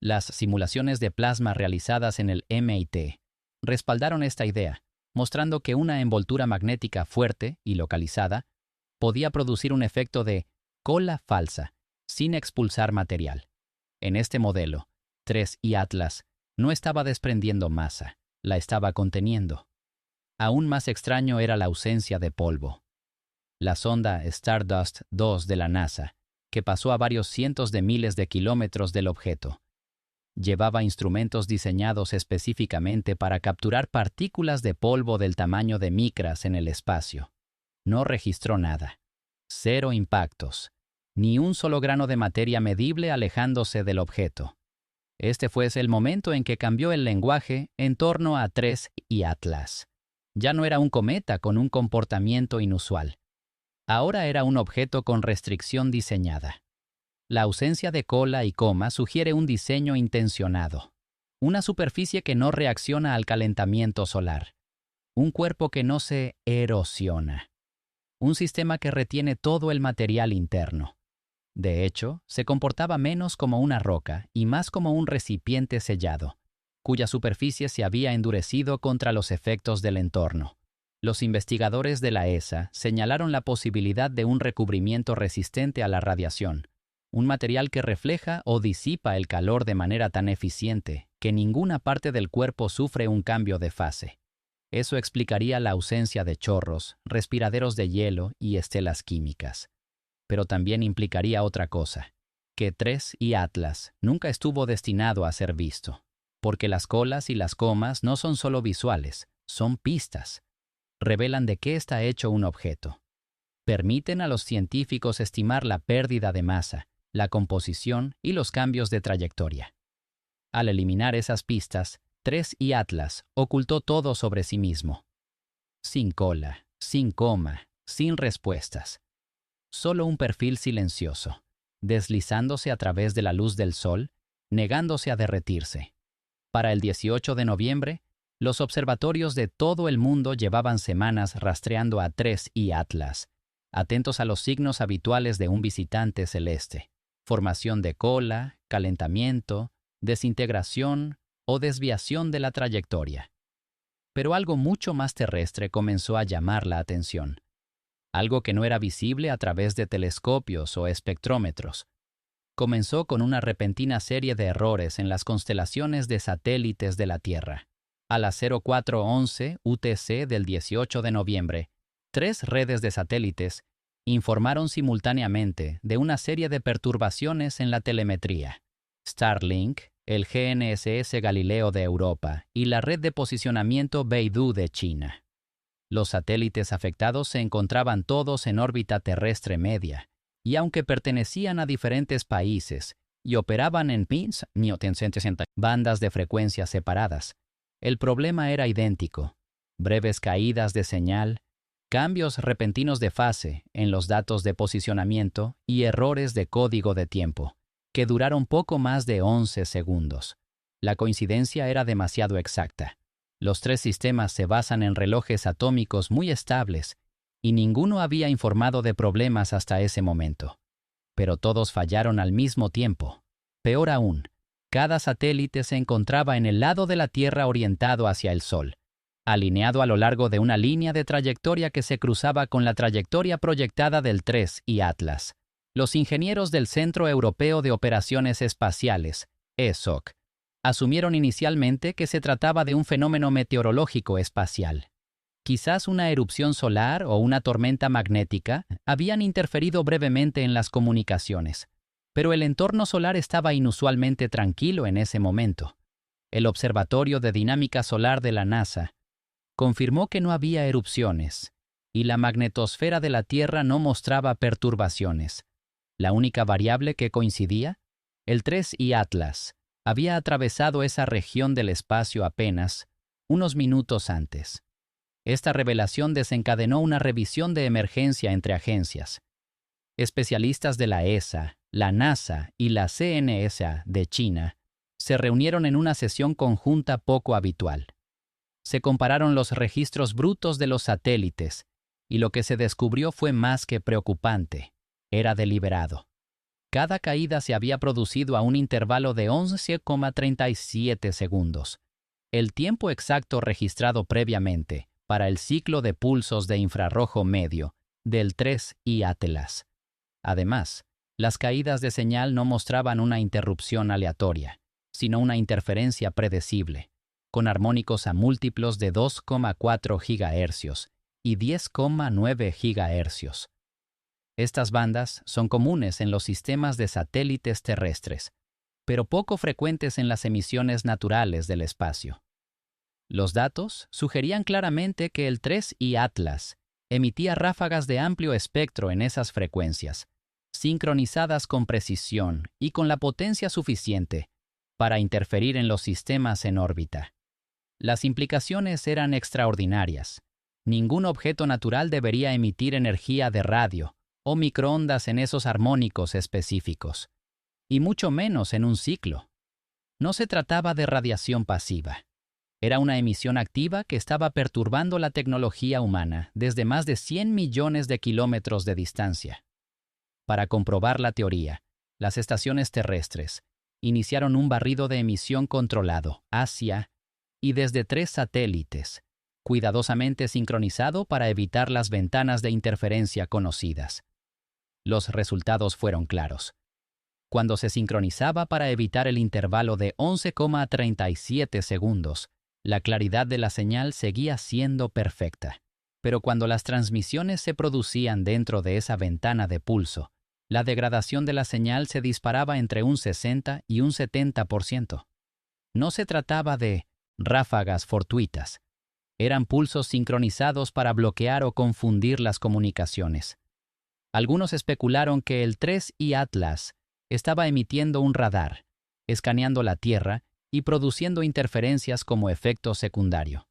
Las simulaciones de plasma realizadas en el MIT respaldaron esta idea, mostrando que una envoltura magnética fuerte y localizada podía producir un efecto de cola falsa, sin expulsar material. En este modelo, 3I Atlas no estaba desprendiendo masa, la estaba conteniendo. Aún más extraño era la ausencia de polvo. La sonda Stardust 2 de la NASA, que pasó a varios cientos de miles de kilómetros del objeto, llevaba instrumentos diseñados específicamente para capturar partículas de polvo del tamaño de micras en el espacio. No registró nada. 0 impactos. Ni un solo grano de materia medible alejándose del objeto. Este fue el momento en que cambió el lenguaje en torno a 3I Atlas. Ya no era un cometa con un comportamiento inusual. Ahora era un objeto con restricción diseñada. La ausencia de cola y coma sugiere un diseño intencionado. Una superficie que no reacciona al calentamiento solar. Un cuerpo que no se erosiona. Un sistema que retiene todo el material interno. De hecho, se comportaba menos como una roca y más como un recipiente sellado, cuya superficie se había endurecido contra los efectos del entorno. Los investigadores de la ESA señalaron la posibilidad de un recubrimiento resistente a la radiación, un material que refleja o disipa el calor de manera tan eficiente que ninguna parte del cuerpo sufre un cambio de fase. Eso explicaría la ausencia de chorros, respiraderos de hielo y estelas químicas. Pero también implicaría otra cosa, que 3I Atlas nunca estuvo destinado a ser visto, porque las colas y las comas no son solo visuales, son pistas. Revelan de qué está hecho un objeto. Permiten a los científicos estimar la pérdida de masa, la composición y los cambios de trayectoria. Al eliminar esas pistas, 3I Atlas ocultó todo sobre sí mismo. Sin cola, sin coma, sin respuestas. Solo un perfil silencioso, deslizándose a través de la luz del sol, negándose a derretirse. Para el 18 de noviembre, los observatorios de todo el mundo llevaban semanas rastreando a 3I Atlas, atentos a los signos habituales de un visitante celeste: formación de cola, calentamiento, desintegración o desviación de la trayectoria. Pero algo mucho más terrestre comenzó a llamar la atención. Algo que no era visible a través de telescopios o espectrómetros. Comenzó con una repentina serie de errores en las constelaciones de satélites de la Tierra. A las 04:11 UTC del 18 de noviembre, 3 redes de satélites informaron simultáneamente de una serie de perturbaciones en la telemetría. Starlink, el GNSS Galileo de Europa y la red de posicionamiento Beidou de China. Los satélites afectados se encontraban todos en órbita terrestre media, y aunque pertenecían a diferentes países y operaban en bandas de frecuencias separadas, el problema era idéntico: breves caídas de señal, cambios repentinos de fase en los datos de posicionamiento y errores de código de tiempo, que duraron poco más de 11 segundos. La coincidencia era demasiado exacta. Los 3 sistemas se basan en relojes atómicos muy estables, y ninguno había informado de problemas hasta ese momento. Pero todos fallaron al mismo tiempo. Peor aún, cada satélite se encontraba en el lado de la Tierra orientado hacia el Sol, alineado a lo largo de una línea de trayectoria que se cruzaba con la trayectoria proyectada del 3 y Atlas. Los ingenieros del Centro Europeo de Operaciones Espaciales, ESOC, asumieron inicialmente que se trataba de un fenómeno meteorológico espacial. Quizás una erupción solar o una tormenta magnética habían interferido brevemente en las comunicaciones, pero el entorno solar estaba inusualmente tranquilo en ese momento. El Observatorio de Dinámica Solar de la NASA confirmó que no había erupciones, y la magnetosfera de la Tierra no mostraba perturbaciones. La única variable que coincidía, el 3 y Atlas, había atravesado esa región del espacio apenas unos minutos antes. Esta revelación desencadenó una revisión de emergencia entre agencias. Especialistas de la ESA, la NASA y la CNSA de China se reunieron en una sesión conjunta poco habitual. Se compararon los registros brutos de los satélites, y lo que se descubrió fue más que preocupante. Era deliberado. Cada caída se había producido a un intervalo de 11,37 segundos, el tiempo exacto registrado previamente para el ciclo de pulsos de infrarrojo medio del 3 y Atlas. Además, las caídas de señal no mostraban una interrupción aleatoria, sino una interferencia predecible, con armónicos a múltiplos de 2,4 GHz y 10,9 GHz. Estas bandas son comunes en los sistemas de satélites terrestres, pero poco frecuentes en las emisiones naturales del espacio. Los datos sugerían claramente que el 3 y Atlas emitía ráfagas de amplio espectro en esas frecuencias, sincronizadas con precisión y con la potencia suficiente para interferir en los sistemas en órbita. Las implicaciones eran extraordinarias. Ningún objeto natural debería emitir energía de radio o microondas en esos armónicos específicos, y mucho menos en un ciclo. No se trataba de radiación pasiva. Era una emisión activa que estaba perturbando la tecnología humana desde más de 100 millones de kilómetros de distancia. Para comprobar la teoría, las estaciones terrestres iniciaron un barrido de emisión controlado hacia y desde 3 satélites, cuidadosamente sincronizado para evitar las ventanas de interferencia conocidas. Los resultados fueron claros. Cuando se sincronizaba para evitar el intervalo de 11,37 segundos, la claridad de la señal seguía siendo perfecta. Pero cuando las transmisiones se producían dentro de esa ventana de pulso, la degradación de la señal se disparaba entre un 60 y un 70%. No se trataba de ráfagas fortuitas. Eran pulsos sincronizados para bloquear o confundir las comunicaciones. Algunos especularon que el 3 y Atlas estaba emitiendo un radar, escaneando la Tierra y produciendo interferencias como efecto secundario.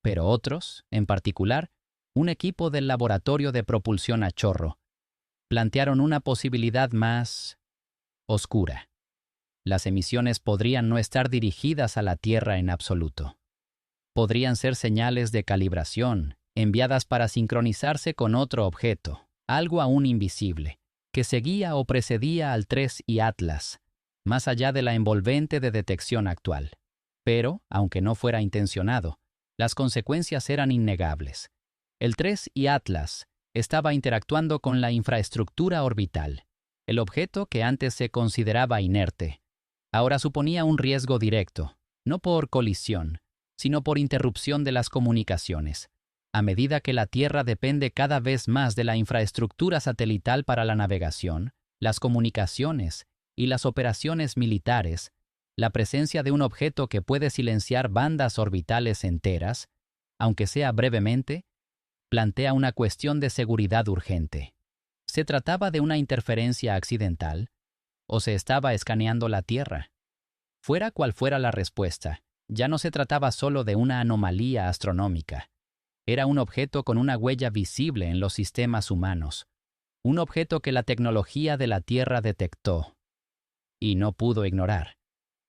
Pero otros, en particular, un equipo del Laboratorio de Propulsión a Chorro, plantearon una posibilidad más oscura. Las emisiones podrían no estar dirigidas a la Tierra en absoluto. Podrían ser señales de calibración, enviadas para sincronizarse con otro objeto, algo aún invisible, que seguía o precedía al 3 y Atlas, más allá de la envolvente de detección actual. Pero, aunque no fuera intencionado, las consecuencias eran innegables. El 3 y Atlas estaba interactuando con la infraestructura orbital. El objeto que antes se consideraba inerte, ahora suponía un riesgo directo, no por colisión, sino por interrupción de las comunicaciones. A medida que la Tierra depende cada vez más de la infraestructura satelital para la navegación, las comunicaciones y las operaciones militares, la presencia de un objeto que puede silenciar bandas orbitales enteras, aunque sea brevemente, plantea una cuestión de seguridad urgente. ¿Se trataba de una interferencia accidental o se estaba escaneando la Tierra? Fuera cual fuera la respuesta, ya no se trataba solo de una anomalía astronómica. Era un objeto con una huella visible en los sistemas humanos, un objeto que la tecnología de la Tierra detectó y no pudo ignorar.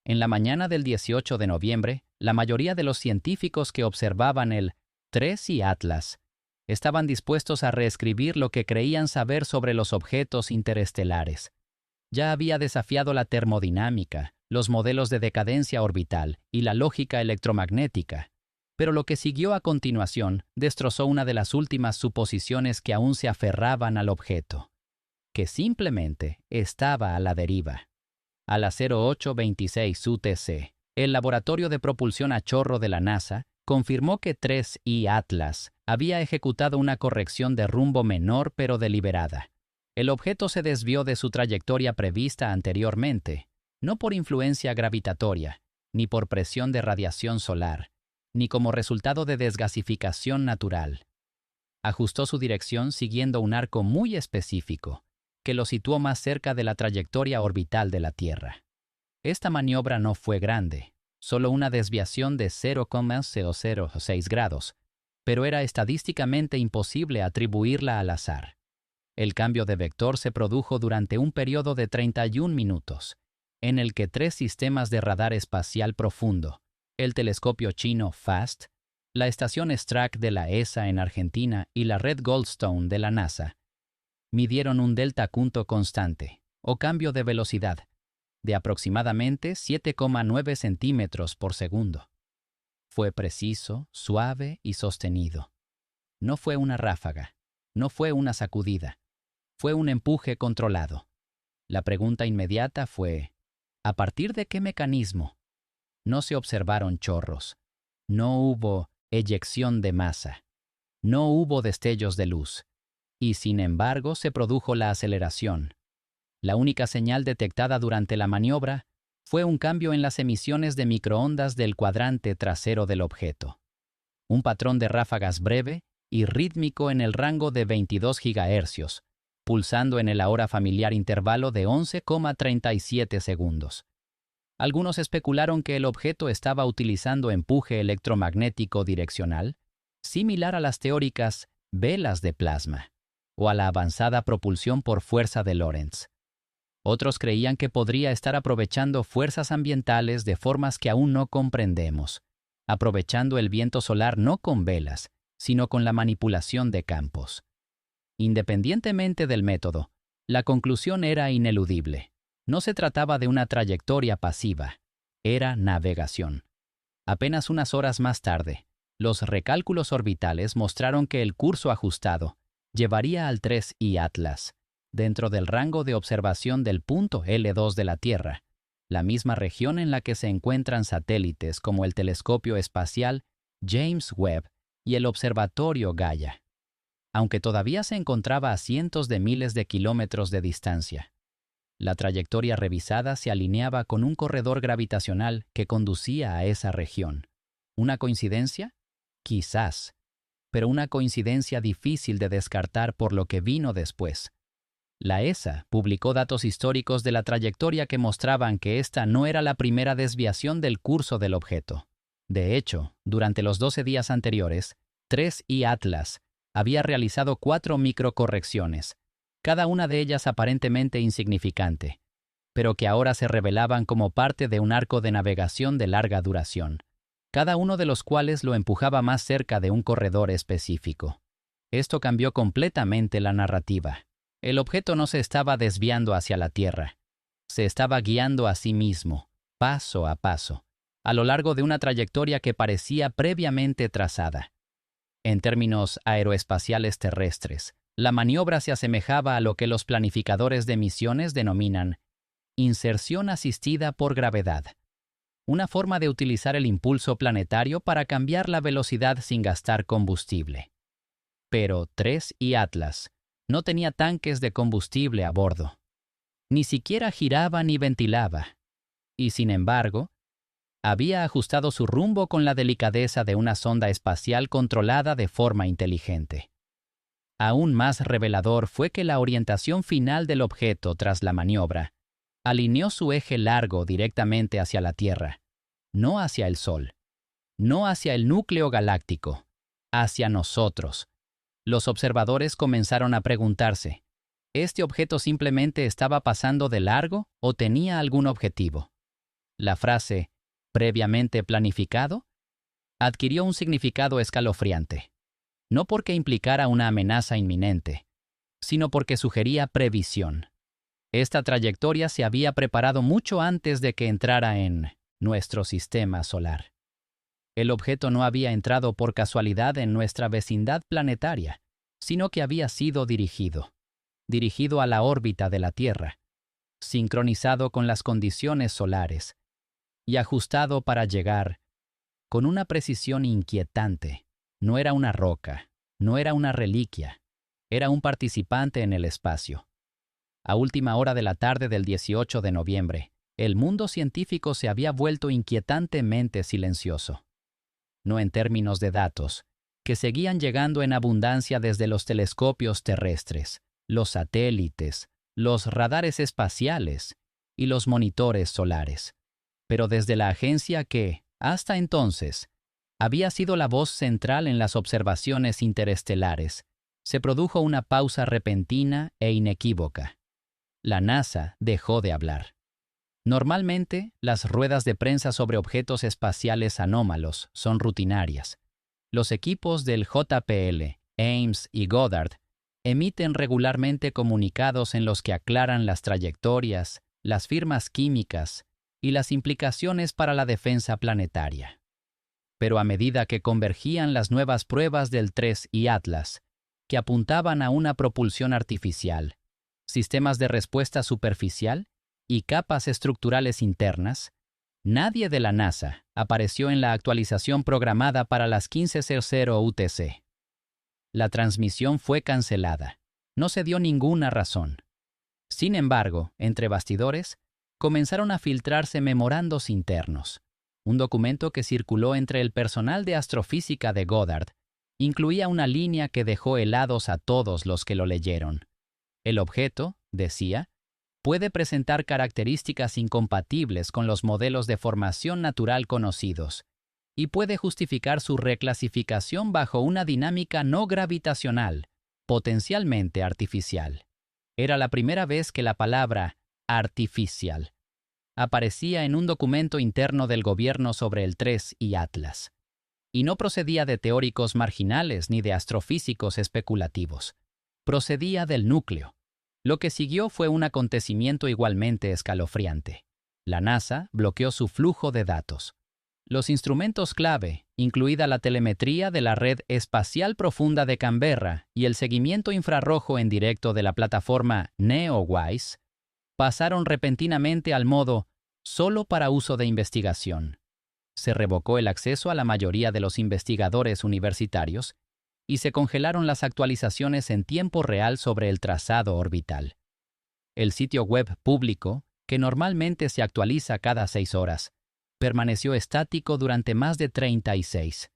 En la mañana del 18 de noviembre, la mayoría de los científicos que observaban el 3I Atlas estaban dispuestos a reescribir lo que creían saber sobre los objetos interestelares. Ya había desafiado la termodinámica, los modelos de decadencia orbital y la lógica electromagnética, pero lo que siguió a continuación destrozó una de las últimas suposiciones que aún se aferraban al objeto, que simplemente estaba a la deriva. A las 08:26 UTC, el Laboratorio de Propulsión a Chorro de la NASA confirmó que 3I Atlas había ejecutado una corrección de rumbo menor pero deliberada. El objeto se desvió de su trayectoria prevista anteriormente, no por influencia gravitatoria, ni por presión de radiación solar, ni como resultado de desgasificación natural. Ajustó su dirección siguiendo un arco muy específico, que lo situó más cerca de la trayectoria orbital de la Tierra. Esta maniobra no fue grande, solo una desviación de 0,006 grados, pero era estadísticamente imposible atribuirla al azar. El cambio de vector se produjo durante un periodo de 31 minutos, en el que 3 sistemas de radar espacial profundo, el telescopio chino FAST, la estación STRAC de la ESA en Argentina y la red Goldstone de la NASA, midieron un delta punto constante, o cambio de velocidad, de aproximadamente 7,9 centímetros por segundo. Fue preciso, suave y sostenido. No fue una ráfaga, no fue una sacudida, fue un empuje controlado. La pregunta inmediata fue, ¿a partir de qué mecanismo? No se observaron chorros, no hubo eyección de masa, no hubo destellos de luz, y sin embargo se produjo la aceleración. La única señal detectada durante la maniobra fue un cambio en las emisiones de microondas del cuadrante trasero del objeto. Un patrón de ráfagas breve y rítmico en el rango de 22 GHz, pulsando en el ahora familiar intervalo de 11,37 segundos. Algunos especularon que el objeto estaba utilizando empuje electromagnético direccional, similar a las teóricas velas de plasma, o a la avanzada propulsión por fuerza de Lorentz. Otros creían que podría estar aprovechando fuerzas ambientales de formas que aún no comprendemos, aprovechando el viento solar no con velas, sino con la manipulación de campos. Independientemente del método, la conclusión era ineludible. No se trataba de una trayectoria pasiva, era navegación. Apenas unas horas más tarde, los recálculos orbitales mostraron que el curso ajustado llevaría al 3I Atlas, dentro del rango de observación del punto L2 de la Tierra, la misma región en la que se encuentran satélites como el telescopio espacial James Webb y el observatorio Gaia, aunque todavía se encontraba a cientos de miles de kilómetros de distancia. La trayectoria revisada se alineaba con un corredor gravitacional que conducía a esa región. ¿Una coincidencia? Quizás, pero una coincidencia difícil de descartar por lo que vino después. La ESA publicó datos históricos de la trayectoria que mostraban que esta no era la primera desviación del curso del objeto. De hecho, durante los 12 días anteriores, 3I Atlas había realizado 4 microcorrecciones, cada una de ellas aparentemente insignificante, pero que ahora se revelaban como parte de un arco de navegación de larga duración, cada uno de los cuales lo empujaba más cerca de un corredor específico. Esto cambió completamente la narrativa. El objeto no se estaba desviando hacia la Tierra, se estaba guiando a sí mismo, paso a paso, a lo largo de una trayectoria que parecía previamente trazada. En términos aeroespaciales terrestres, la maniobra se asemejaba a lo que los planificadores de misiones denominan inserción asistida por gravedad. una forma de utilizar el impulso planetario para cambiar la velocidad sin gastar combustible. Pero 3 y Atlas no tenía tanques de combustible a bordo. Ni siquiera giraba ni ventilaba. Y sin embargo, había ajustado su rumbo con la delicadeza de una sonda espacial controlada de forma inteligente. Aún más revelador fue que la orientación final del objeto tras la maniobra alineó su eje largo directamente hacia la Tierra, no hacia el Sol, no hacia el núcleo galáctico, hacia nosotros. Los observadores comenzaron a preguntarse, ¿este objeto simplemente estaba pasando de largo o tenía algún objetivo? La frase, previamente planificado, adquirió un significado escalofriante, no porque implicara una amenaza inminente, sino porque sugería previsión. Esta trayectoria se había preparado mucho antes de que entrara en nuestro sistema solar. El objeto no había entrado por casualidad en nuestra vecindad planetaria, sino que había sido dirigido a la órbita de la Tierra, sincronizado con las condiciones solares y ajustado para llegar con una precisión inquietante. No era una roca, no era una reliquia, era un participante en el espacio. A última hora de la tarde del 18 de noviembre, el mundo científico se había vuelto inquietantemente silencioso. No en términos de datos, que seguían llegando en abundancia desde los telescopios terrestres, los satélites, los radares espaciales y los monitores solares, pero desde la agencia que, hasta entonces, había sido la voz central en las observaciones interestelares, se produjo una pausa repentina e inequívoca. La NASA dejó de hablar. Normalmente, las ruedas de prensa sobre objetos espaciales anómalos son rutinarias. Los equipos del JPL, Ames y Goddard emiten regularmente comunicados en los que aclaran las trayectorias, las firmas químicas y las implicaciones para la defensa planetaria. Pero a medida que convergían las nuevas pruebas del 3 y Atlas, que apuntaban a una propulsión artificial, sistemas de respuesta superficial y capas estructurales internas, nadie de la NASA apareció en la actualización programada para las 15:00 UTC. La transmisión fue cancelada. No se dio ninguna razón. Sin embargo, entre bastidores, comenzaron a filtrarse memorandos internos. Un documento que circuló entre el personal de astrofísica de Goddard incluía una línea que dejó helados a todos los que lo leyeron. El objeto, decía, puede presentar características incompatibles con los modelos de formación natural conocidos y puede justificar su reclasificación bajo una dinámica no gravitacional, potencialmente artificial. Era la primera vez que la palabra artificial aparecía en un documento interno del gobierno sobre el 3 y Atlas, y no procedía de teóricos marginales ni de astrofísicos especulativos. Procedía del núcleo. Lo que siguió fue un acontecimiento igualmente escalofriante. La NASA bloqueó su flujo de datos. Los instrumentos clave, incluida la telemetría de la Red Espacial Profunda de Canberra y el seguimiento infrarrojo en directo de la plataforma NEOWISE, pasaron repentinamente al modo solo para uso de investigación. Se revocó el acceso a la mayoría de los investigadores universitarios y se congelaron las actualizaciones en tiempo real sobre el trazado orbital. El sitio web público, que normalmente se actualiza cada 6 horas, permaneció estático durante más de 36,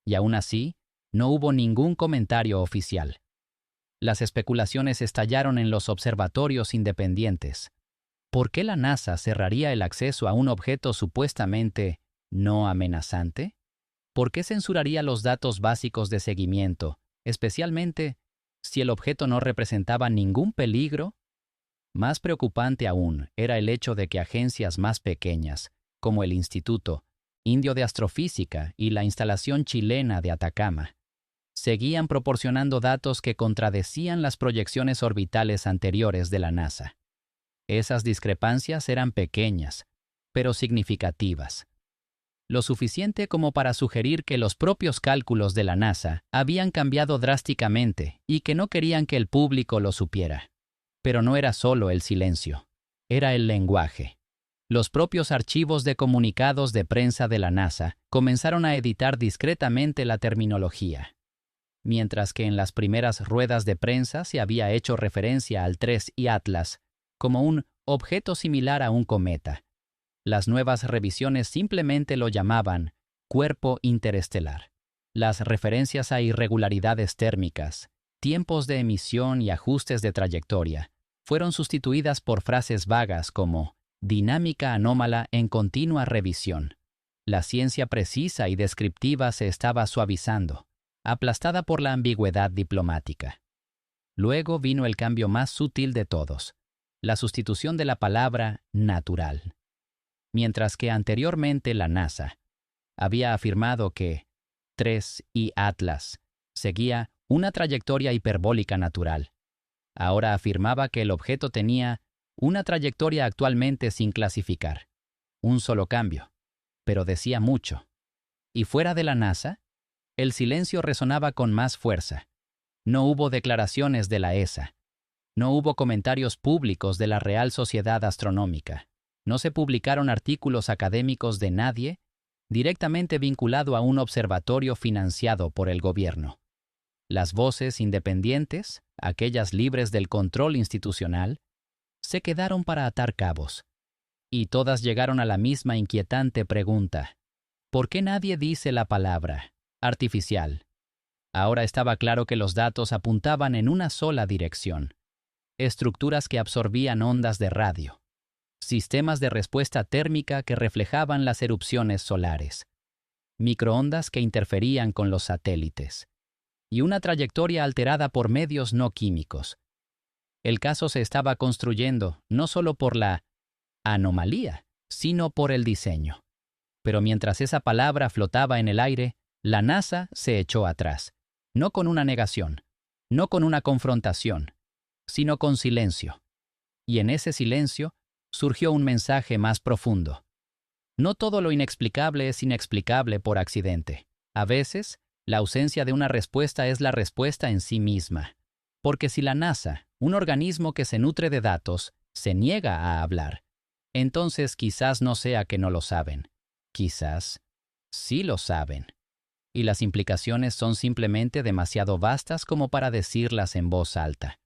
y aún así, no hubo ningún comentario oficial. Las especulaciones estallaron en los observatorios independientes. ¿Por qué la NASA cerraría el acceso a un objeto supuestamente no amenazante? ¿Por qué censuraría los datos básicos de seguimiento, especialmente si el objeto no representaba ningún peligro? Más preocupante aún era el hecho de que agencias más pequeñas, como el Instituto Indio de Astrofísica y la instalación chilena de Atacama, seguían proporcionando datos que contradecían las proyecciones orbitales anteriores de la NASA. Esas discrepancias eran pequeñas, pero significativas. Lo suficiente como para sugerir que los propios cálculos de la NASA habían cambiado drásticamente y que no querían que el público lo supiera. Pero no era solo el silencio, era el lenguaje. Los propios archivos de comunicados de prensa de la NASA comenzaron a editar discretamente la terminología. Mientras que en las primeras ruedas de prensa se había hecho referencia al 3 y Atlas como un objeto similar a un cometa, las nuevas revisiones simplemente lo llamaban cuerpo interestelar. Las referencias a irregularidades térmicas, tiempos de emisión y ajustes de trayectoria fueron sustituidas por frases vagas como dinámica anómala en continua revisión. La ciencia precisa y descriptiva se estaba suavizando, aplastada por la ambigüedad diplomática. Luego vino el cambio más sutil de todos, la sustitución de la palabra natural. Mientras que anteriormente la NASA había afirmado que 3 y Atlas seguía una trayectoria hiperbólica natural, ahora afirmaba que el objeto tenía una trayectoria actualmente sin clasificar. Un solo cambio, pero decía mucho. Y fuera de la NASA, el silencio resonaba con más fuerza. No hubo declaraciones de la ESA. No hubo comentarios públicos de la Real Sociedad Astronómica. No se publicaron artículos académicos de nadie directamente vinculado a un observatorio financiado por el gobierno. Las voces independientes, aquellas libres del control institucional, se quedaron para atar cabos. Y todas llegaron a la misma inquietante pregunta: ¿por qué nadie dice la palabra artificial? Ahora estaba claro que los datos apuntaban en una sola dirección. Estructuras que absorbían ondas de radio. Sistemas de respuesta térmica que reflejaban las erupciones solares. Microondas que interferían con los satélites. Y una trayectoria alterada por medios no químicos. El caso se estaba construyendo no solo por la anomalía, sino por el diseño. Pero mientras esa palabra flotaba en el aire, la NASA se echó atrás. No con una negación, no con una confrontación, sino con silencio. Y en ese silencio surgió un mensaje más profundo. No todo lo inexplicable es inexplicable por accidente. A veces, la ausencia de una respuesta es la respuesta en sí misma. Porque si la NASA, un organismo que se nutre de datos, se niega a hablar, entonces quizás no sea que no lo saben. Quizás sí lo saben. Y las implicaciones son simplemente demasiado vastas como para decirlas en voz alta.